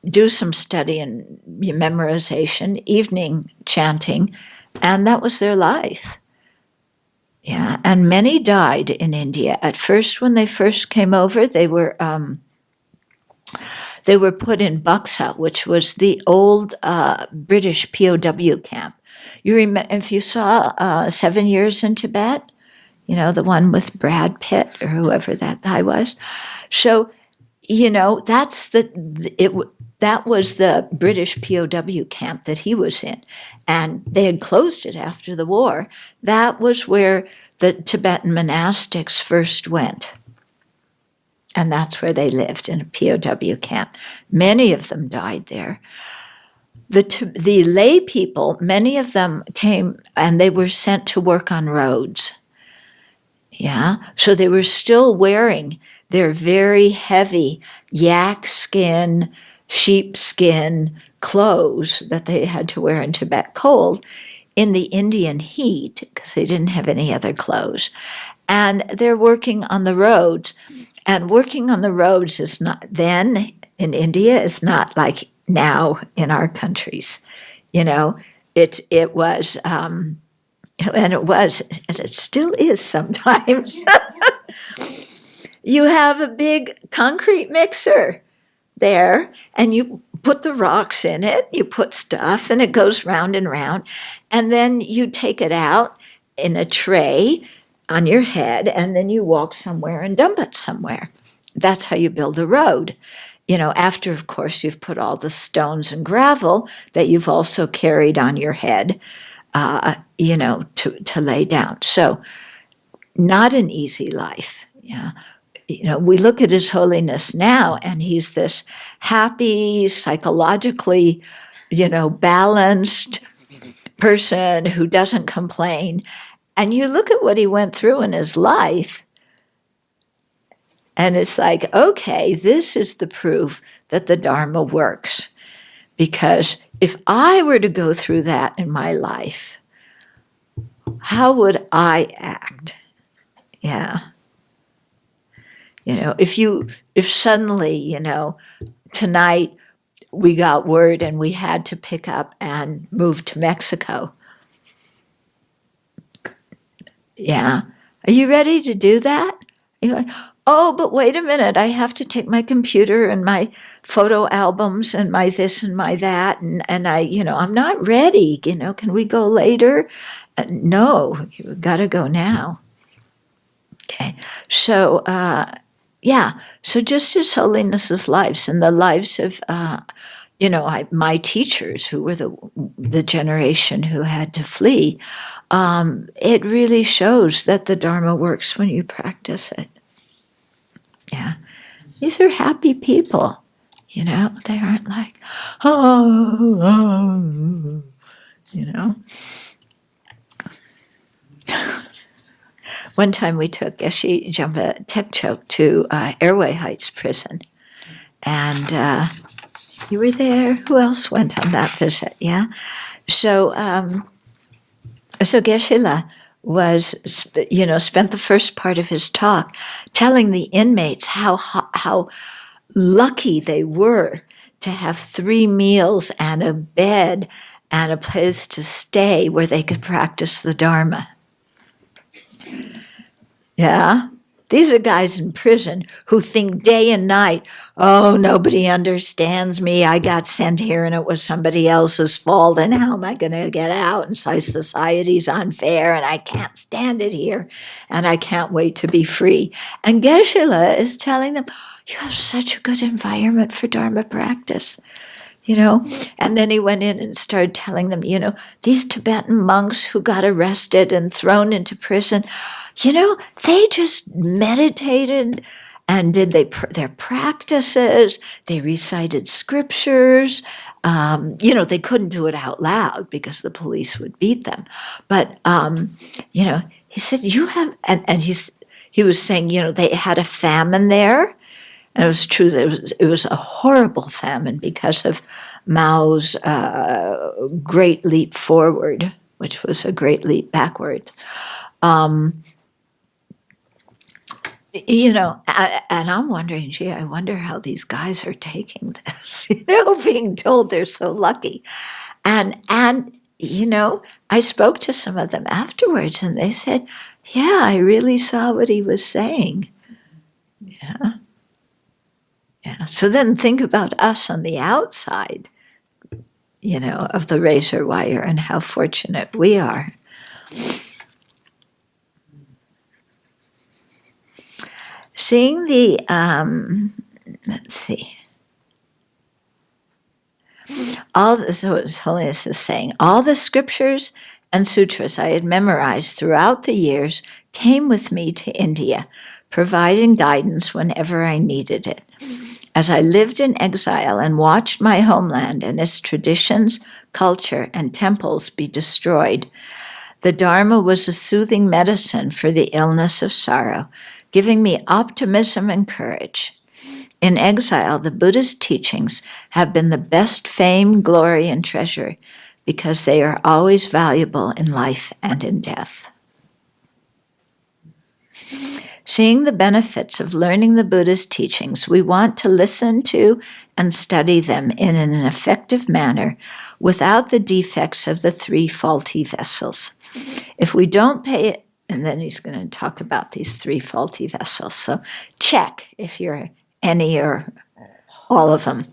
do some study and memorization, evening chanting, and that was their life. Yeah, and many died in India. At first, when they first came over, they were put in Buxa, which was the old British POW camp. You remember if you saw 7 Years in Tibet, the one with Brad Pitt or whoever that guy was. So, that's that was the British POW camp that he was in. And they had closed it after the war. That was where the Tibetan monastics first went. And that's where they lived, in a POW camp. Many of them died there. the lay people, many of them came and they were sent to work on roads. Yeah, so they were still wearing their very heavy yak skin, sheep skin clothes that they had to wear in Tibet cold in the Indian heat because they didn't have any other clothes. And they're working on the roads. And working on the roads is not, then in India, is not like now in our countries. You know, it was, and it still is sometimes. You have a big concrete mixer there, and you put the rocks in it, you put stuff, and it goes round and round. And then you take it out in a tray on your head, and then you walk somewhere and dump it somewhere. That's how you build a road. You know, after, of course, you've put all the stones and gravel that you've also carried on your head, you know, to lay down. So, not an easy life. Yeah. You know, we look at His Holiness now, and he's this happy, psychologically, you know, balanced person who doesn't complain. And you look at what he went through in his life, and it's like, okay, this is the proof that the Dharma works. Because if I were to go through that in my life, how would I act? Yeah. You know, if suddenly, you know, tonight we got word and we had to pick up and move to Mexico. Yeah. Are you ready to do that? You're like, oh, but wait a minute. I have to take my computer and my photo albums and my this and my that. And I, you know, I'm not ready. You know, can we go later? No, you've got to go now. Okay. So, yeah. So just His Holiness's lives and the lives of, you know, my teachers who were the generation who had to flee, it really shows that the Dharma works when you practice it. Yeah. These are happy people, you know. They aren't like, oh, you know. One time we took Geshe Jumba Tekchok to Airway Heights prison. And you were there. Who else went on that visit? Yeah. So Geshe-la was, you know, spent the first part of his talk telling the inmates how lucky they were to have 3 meals and a bed and a place to stay where they could practice the Dharma. Yeah. These are guys in prison who think day and night, oh, nobody understands me. I got sent here and it was somebody else's fault. And how am I going to get out? And so society's unfair and I can't stand it here. And I can't wait to be free. And Geshe-la is telling them, you have such a good environment for Dharma practice. You know, and then he went in and started telling them, you know, these Tibetan monks who got arrested and thrown into prison, you know, they just meditated and did their practices. They recited scriptures. You know, they couldn't do it out loud because the police would beat them. But, you know, he said, you have, and he was saying, you know, they had a famine there. And it was true that it was a horrible famine because of Mao's great leap forward, which was a great leap backward. You know, and I'm wondering, gee, I wonder how these guys are taking this, you know, being told they're so lucky. And you know, I spoke to some of them afterwards and they said, yeah, I really saw what he was saying. Yeah. Yeah. So then think about us on the outside, you know, of the razor wire and how fortunate we are. Seeing the, let's see. So His Holiness is saying, all the scriptures and sutras I had memorized throughout the years came with me to India, providing guidance whenever I needed it. As I lived in exile and watched my homeland and its traditions, culture, and temples be destroyed, the Dharma was a soothing medicine for the illness of sorrow, giving me optimism and courage. In exile, the Buddha's teachings have been the best fame, glory, and treasure because they are always valuable in life and in death. Seeing the benefits of learning the Buddha's teachings, we want to listen to and study them in an effective manner without the defects of the three faulty vessels. If we don't pay it, and then he's going to talk about these three faulty vessels, so check if you're any or all of them.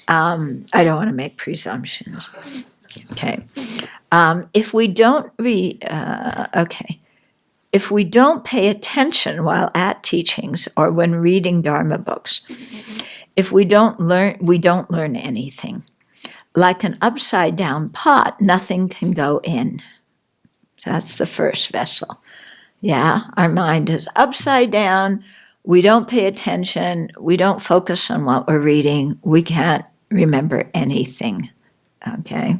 I don't want to make presumptions. Okay. If we don't pay attention while at teachings or when reading Dharma books, if we don't learn anything. Like an upside down pot, nothing can go in. That's the first vessel. Yeah, our mind is upside down. We don't pay attention. We don't focus on what we're reading. We can't remember anything. Okay?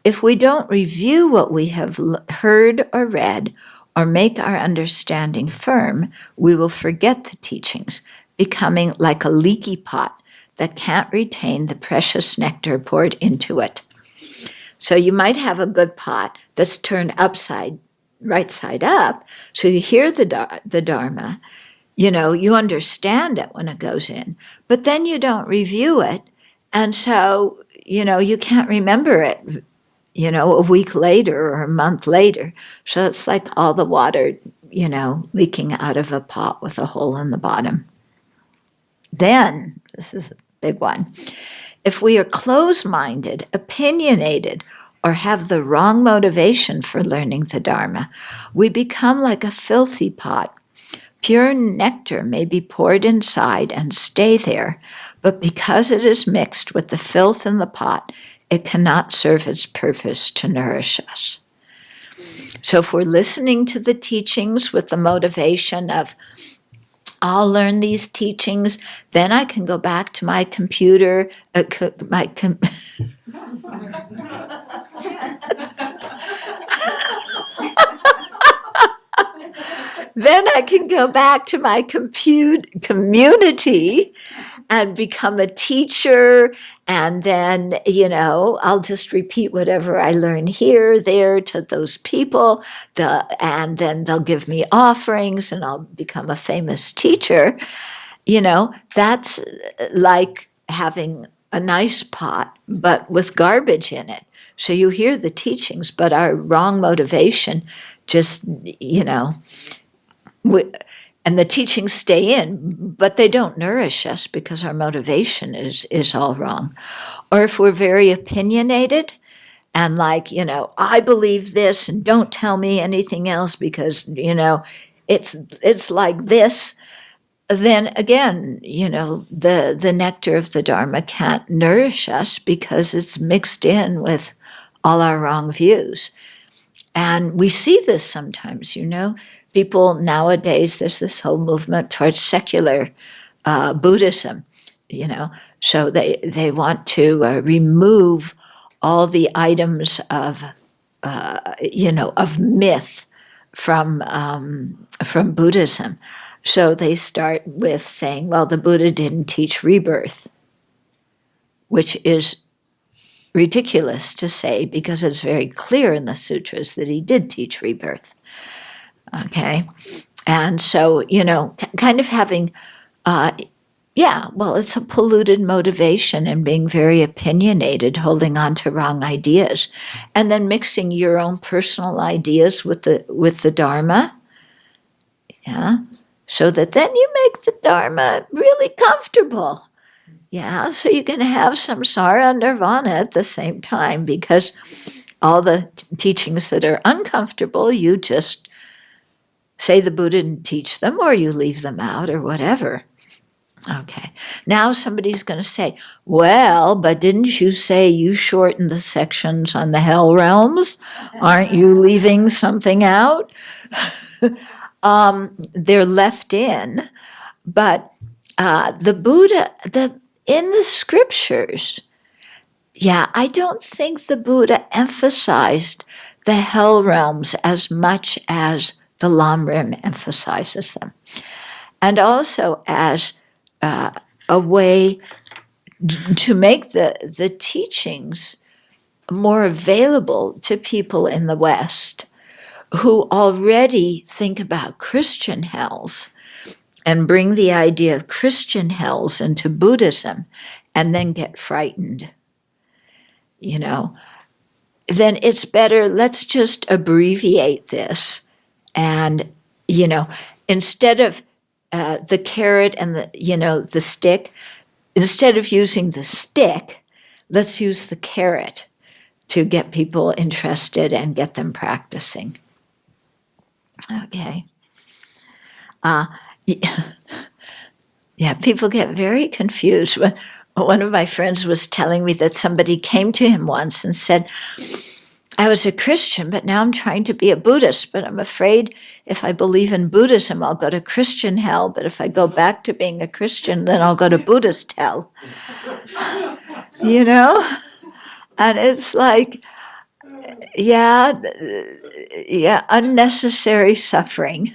If we don't review what we have heard or read or make our understanding firm, we will forget the teachings, becoming like a leaky pot that can't retain the precious nectar poured into it. So you might have a good pot that's turned right side up, so you hear the Dharma, you understand it when it goes in, but then you don't review it, and so, you can't remember it, a week later or a month later. So it's like all the water, leaking out of a pot with a hole in the bottom. Then, this is a big one, if we are close-minded, opinionated, or have the wrong motivation for learning the Dharma, we become like a filthy pot. Pure nectar may be poured inside and stay there, but because it is mixed with the filth in the pot, it cannot serve its purpose to nourish us. So if we're listening to the teachings with the motivation of, I'll learn these teachings, then I can go back to my computer, then I can go back to my community and become a teacher, and then, I'll just repeat whatever I learn here, there, to those people, and then they'll give me offerings, and I'll become a famous teacher. That's like having a nice pot, but with garbage in it. So you hear the teachings, but our wrong motivation just, and the teachings stay in, but they don't nourish us because our motivation is all wrong. Or if we're very opinionated and I believe this and don't tell me anything else because, it's like this, then again, the nectar of the Dharma can't nourish us because it's mixed in with all our wrong views. And we see this sometimes, people nowadays, there's this whole movement towards secular Buddhism, so they want to remove all the items of myth from Buddhism. So they start with saying, well, the Buddha didn't teach rebirth, which is ridiculous to say because it's very clear in the sutras that he did teach rebirth. Okay, and so, kind of having, it's a polluted motivation and being very opinionated, holding on to wrong ideas, and then mixing your own personal ideas with the Dharma, so that then you make the Dharma really comfortable. So you can have samsara and nirvana at the same time, because all the teachings that are uncomfortable, you just say the Buddha didn't teach them, or you leave them out, or whatever. Okay. Now somebody's going to say, well, but didn't you say you shortened the sections on the hell realms? Aren't you leaving something out? They're left in, but the Buddha, in the scriptures, I don't think the Buddha emphasized the hell realms as much as the Lamrim emphasizes them. And also as a way to make the teachings more available to people in the West who already think about Christian hells and bring the idea of Christian hells into Buddhism and then get frightened. Then it's better, let's just abbreviate this. And, instead of the carrot and the stick, instead of using the stick, let's use the carrot to get people interested and get them practicing. Okay. People get very confused. One of my friends was telling me that somebody came to him once and said, I was a Christian, but now I'm trying to be a Buddhist, but I'm afraid if I believe in Buddhism, I'll go to Christian hell, but if I go back to being a Christian, then I'll go to Buddhist hell. And it's like, unnecessary suffering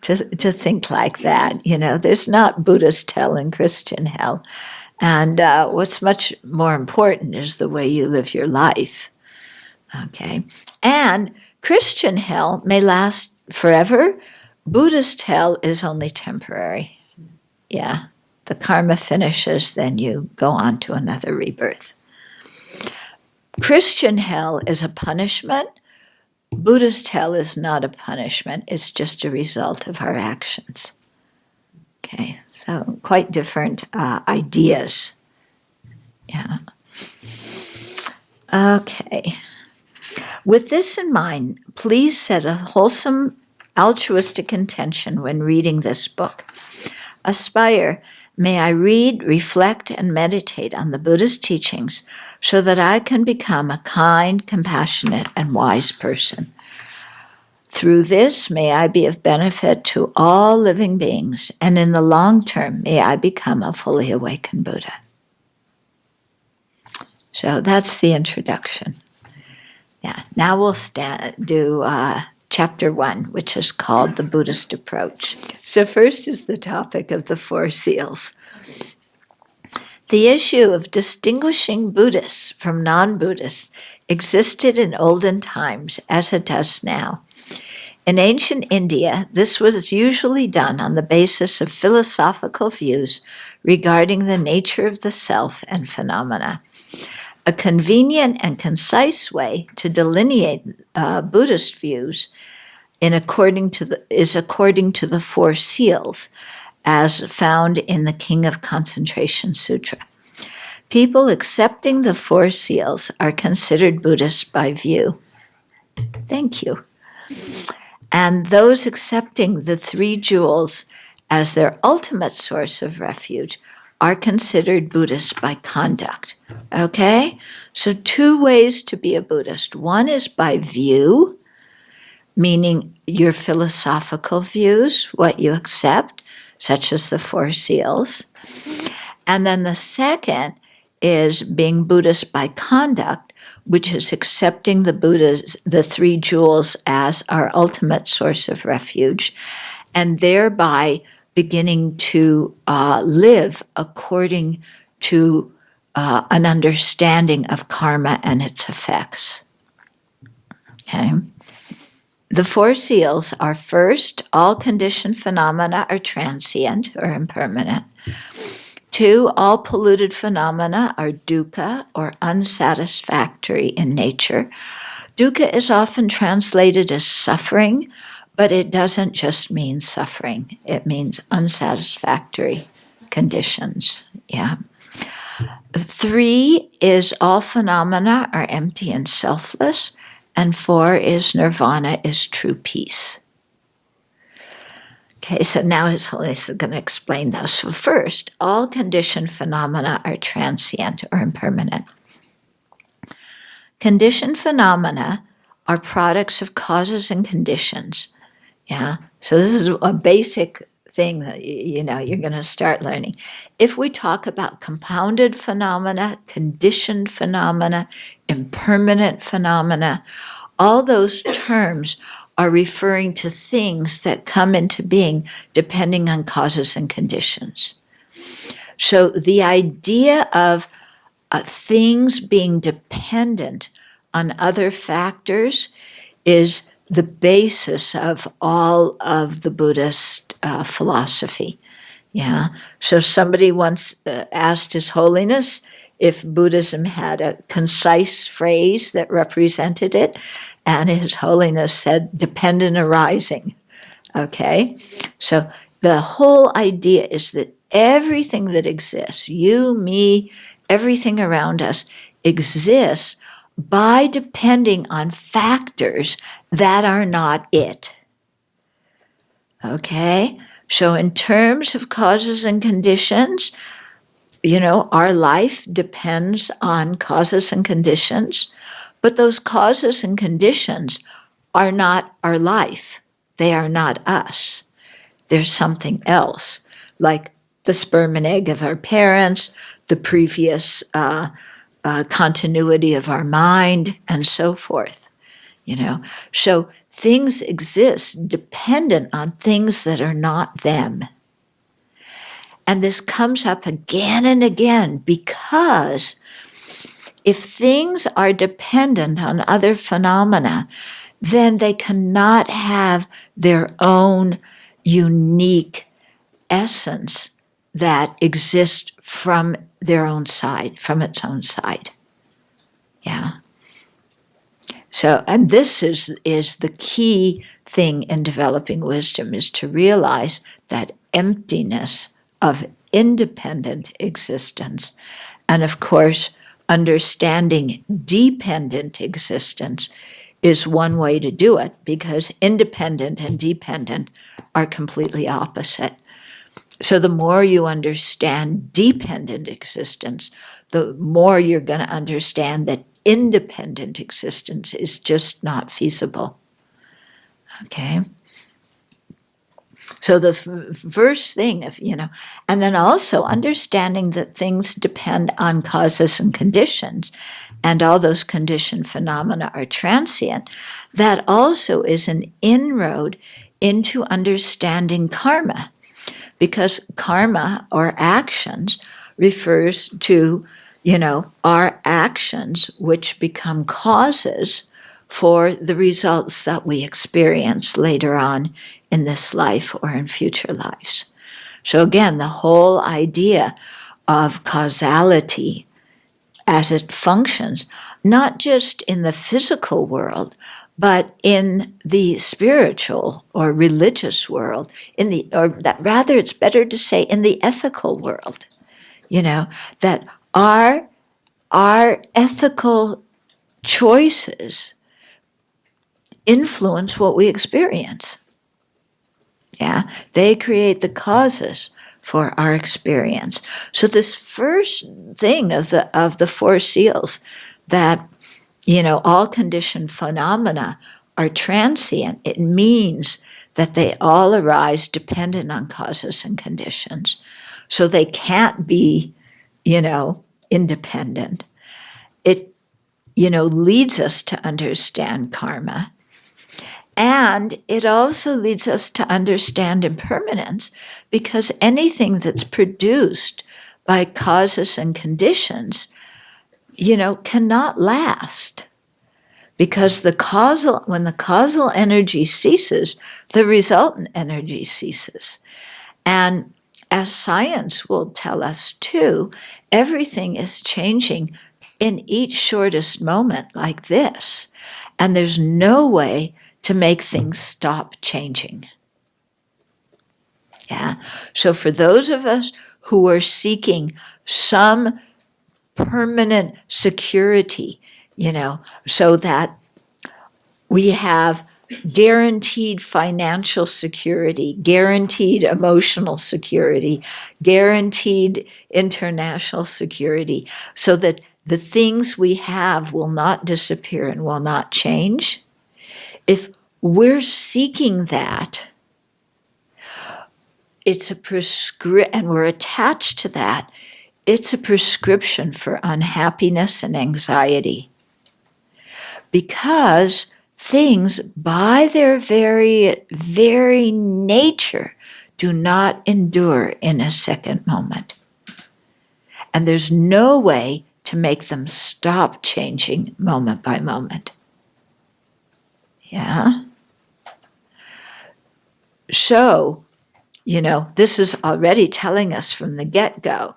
to think like that. There's not Buddhist hell and Christian hell. And what's much more important is the way you live your life. Okay. And Christian hell may last forever. Buddhist hell is only temporary. Yeah. The karma finishes, then you go on to another rebirth. Christian hell is a punishment. Buddhist hell is not a punishment. It's just a result of our actions. Okay. So quite different ideas. Yeah. Okay. With this in mind, please set a wholesome, altruistic intention when reading this book. Aspire, may I read, reflect, and meditate on the Buddha's teachings so that I can become a kind, compassionate, and wise person. Through this, may I be of benefit to all living beings, and in the long term, may I become a fully awakened Buddha. So that's the introduction. Now we'll do chapter 1, which is called The Buddhist Approach. So first is the topic of the Four Seals. The issue of distinguishing Buddhists from non-Buddhists existed in olden times as it does now. In ancient India, this was usually done on the basis of philosophical views regarding the nature of the self and phenomena. A convenient and concise way to delineate Buddhist views is according to the Four Seals, as found in the King of Concentration Sutra. People accepting the Four Seals are considered Buddhists by view. Thank you. And those accepting the Three Jewels as their ultimate source of refuge are considered Buddhists by conduct. Okay? So 2 ways to be a Buddhist. One is by view, meaning your philosophical views, what you accept, such as the Four Seals. And then the second is being Buddhist by conduct, which is accepting the Three Jewels as our ultimate source of refuge, and thereby beginning to live according to an understanding of karma and its effects. Okay. The Four Seals are first, all conditioned phenomena are transient or impermanent. 2, all polluted phenomena are dukkha or unsatisfactory in nature. Dukkha is often translated as suffering, but it doesn't just mean suffering. It means unsatisfactory conditions. Yeah. 3 is all phenomena are empty and selfless. And 4 is nirvana is true peace. Okay, so now His Holiness is going to explain those. So first, all conditioned phenomena are transient or impermanent. Conditioned phenomena are products of causes and conditions. Yeah, so this is a basic thing that you're going to start learning. If we talk about compounded phenomena, conditioned phenomena, impermanent phenomena, all those terms are referring to things that come into being depending on causes and conditions. So the idea of things being dependent on other factors is the basis of all of the Buddhist philosophy. Yeah. So somebody once asked His Holiness if Buddhism had a concise phrase that represented it, and His Holiness said, dependent arising. Okay? So the whole idea is that everything that exists, you, me, everything around us, exists by depending on factors that are not it. Okay? So in terms of causes and conditions, our life depends on causes and conditions, but those causes and conditions are not our life. They are not us. There's something else, like the sperm and egg of our parents, the previous continuity of our mind, and so forth. So things exist dependent on things that are not them. And this comes up again and again because if things are dependent on other phenomena, then they cannot have their own unique essence that exists from their own side, from its own side. Yeah. So, and this is the key thing in developing wisdom, is to realize that emptiness of independent existence. And of course, understanding dependent existence is one way to do it, because independent and dependent are completely opposite. So the more you understand dependent existence, the more you're going to understand that independent existence is just not feasible. Okay? So the first thing, and then also understanding that things depend on causes and conditions, and all those conditioned phenomena are transient, that also is an inroad into understanding karma. Because karma, or actions, refers to, our actions which become causes for the results that we experience later on in this life or in future lives. So again, the whole idea of causality as it functions, not just in the physical world, but in the spiritual or religious world, it's better to say in the ethical world, that our ethical choices influence what we experience. Yeah, they create the causes for our experience. So this first thing of the four seals, that all conditioned phenomena are transient, it means that they all arise dependent on causes and conditions. So they can't be, independent. It, leads us to understand karma. And it also leads us to understand impermanence, because anything that's produced by causes and conditions, cannot last. Because when the causal energy ceases, the resultant energy ceases. And as science will tell us too, everything is changing in each shortest moment like this. And there's no way to make things stop changing. Yeah. So for those of us who are seeking some permanent security, so that we have guaranteed financial security, guaranteed emotional security, guaranteed international security, so that the things we have will not disappear and will not change. If we're seeking that, it's a and we're attached to that, it's a prescription for unhappiness and anxiety. Because things, by their very, very nature, do not endure in a second moment. And there's no way to make them stop changing moment by moment. Yeah? So, this is already telling us from the get-go,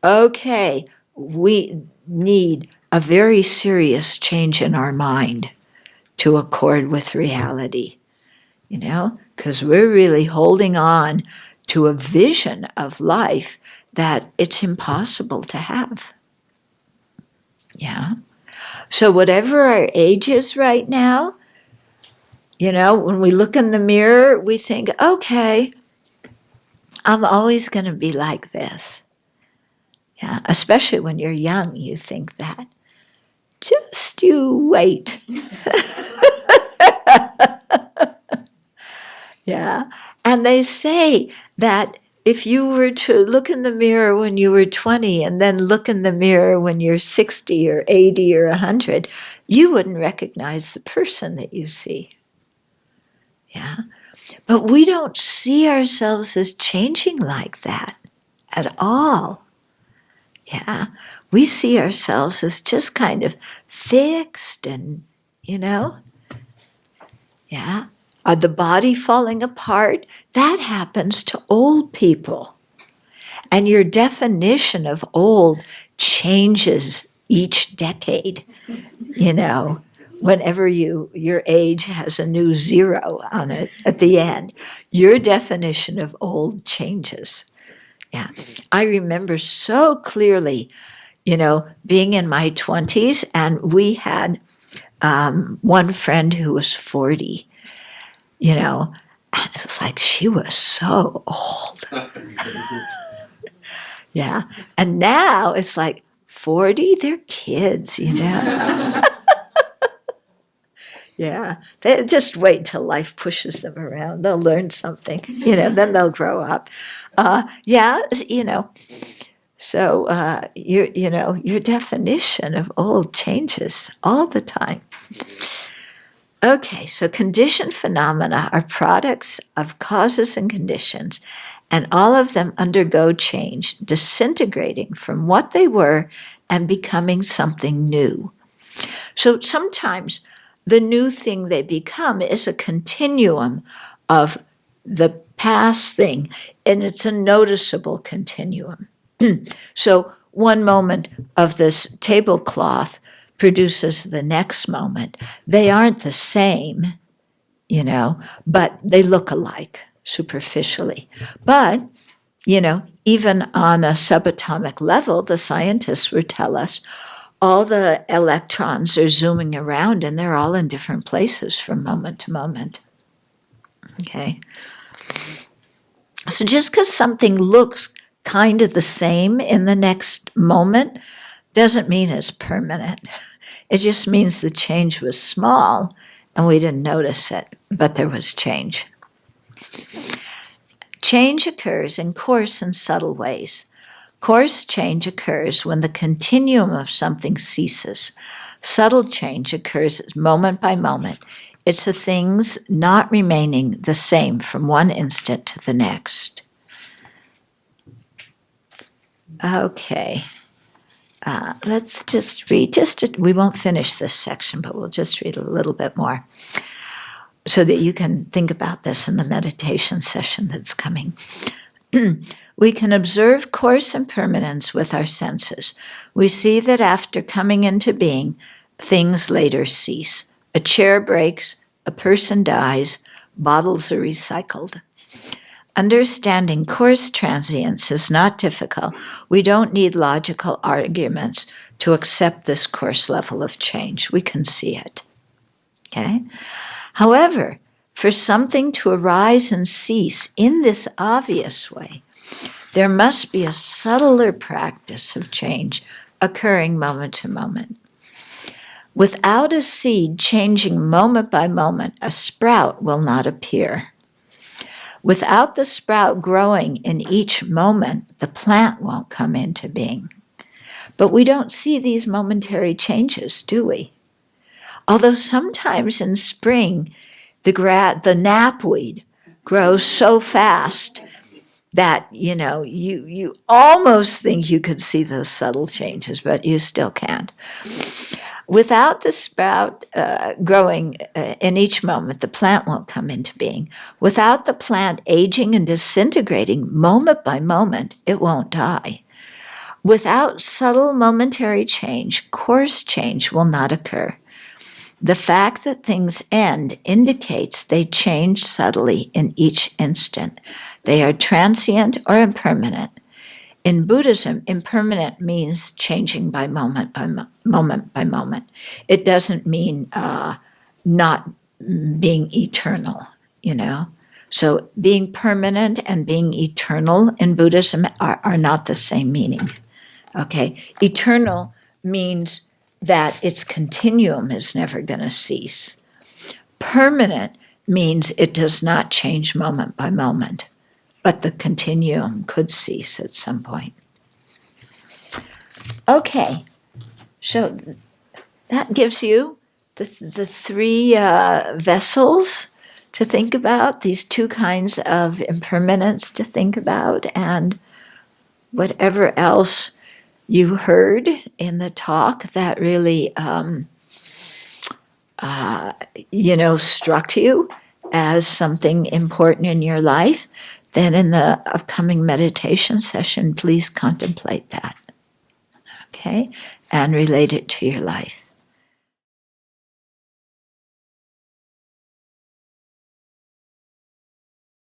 okay, we need a very serious change in our mind to accord with reality, because we're really holding on to a vision of life that it's impossible to have. Yeah. So whatever our age is right now, when we look in the mirror, we think, okay, I'm always going to be like this. Yeah, especially when you're young, you think that. Just you wait. Yeah. And they say that if you were to look in the mirror when you were 20 and then look in the mirror when you're 60 or 80 or 100, you wouldn't recognize the person that you see. Yeah. But we don't see ourselves as changing like that at all. Yeah. We see ourselves as just kind of fixed and, yeah. The body falling apart, that happens to old people. And your definition of old changes each decade, whenever your age has a new zero on it at the end. Your definition of old changes. Yeah. I remember so clearly, being in my 20s, and we had one friend who was 40, and it was like she was so old. Yeah. And now it's like 40, they're kids, Yeah. They just wait till life pushes them around. They'll learn something, then they'll grow up. Yeah, So your definition of old changes all the time. Okay, so conditioned phenomena are products of causes and conditions, and all of them undergo change, disintegrating from what they were and becoming something new. So sometimes the new thing they become is a continuum of the past thing, and it's a noticeable continuum. So one moment of this tablecloth produces the next moment. They aren't the same, but they look alike superficially. But, even on a subatomic level, the scientists would tell us all the electrons are zooming around and they're all in different places from moment to moment. Okay? So just because something looks kind of the same in the next moment doesn't mean it's permanent. It just means the change was small and we didn't notice it, but there was change. Change occurs in coarse and subtle ways. Coarse change occurs when the continuum of something ceases. Subtle change occurs moment by moment. It's the things not remaining the same from one instant to the next. Okay. Let's just read, we won't finish this section, but we'll just read a little bit more so that you can think about this in the meditation session that's coming. We can observe course impermanence with our senses. We see that after coming into being, things later cease. A chair breaks, a person dies, bottles are recycled. Understanding course transience is not difficult. We don't need logical arguments to accept this course level of change. We can see it. Okay? However, for something to arise and cease in this obvious way, there must be a subtler practice of change occurring moment to moment. Without a seed changing moment by moment, a sprout will not appear. Without the sprout growing in each moment, the plant won't come into being. But we don't see these momentary changes, do we? Although sometimes in spring, the knapweed grows so fast that, you almost think you could see those subtle changes, but you still can't. Without the sprout growing in each moment, the plant won't come into being. Without the plant aging and disintegrating moment by moment, it won't die. Without subtle momentary change, course change will not occur. The fact that things end indicates they change subtly in each instant. They are transient or impermanent. In Buddhism, impermanent means changing by moment by moment by moment. It doesn't mean not being eternal, So being permanent and being eternal in Buddhism are not the same meaning. Okay, eternal means that its continuum is never going to cease. Permanent means it does not change moment by moment, but the continuum could cease at some point. Okay, so that gives you the three vessels to think about, these two kinds of impermanence to think about, and whatever else you heard in the talk that really, struck you as something important in your life, then in the upcoming meditation session, please contemplate that, okay, and relate it to your life.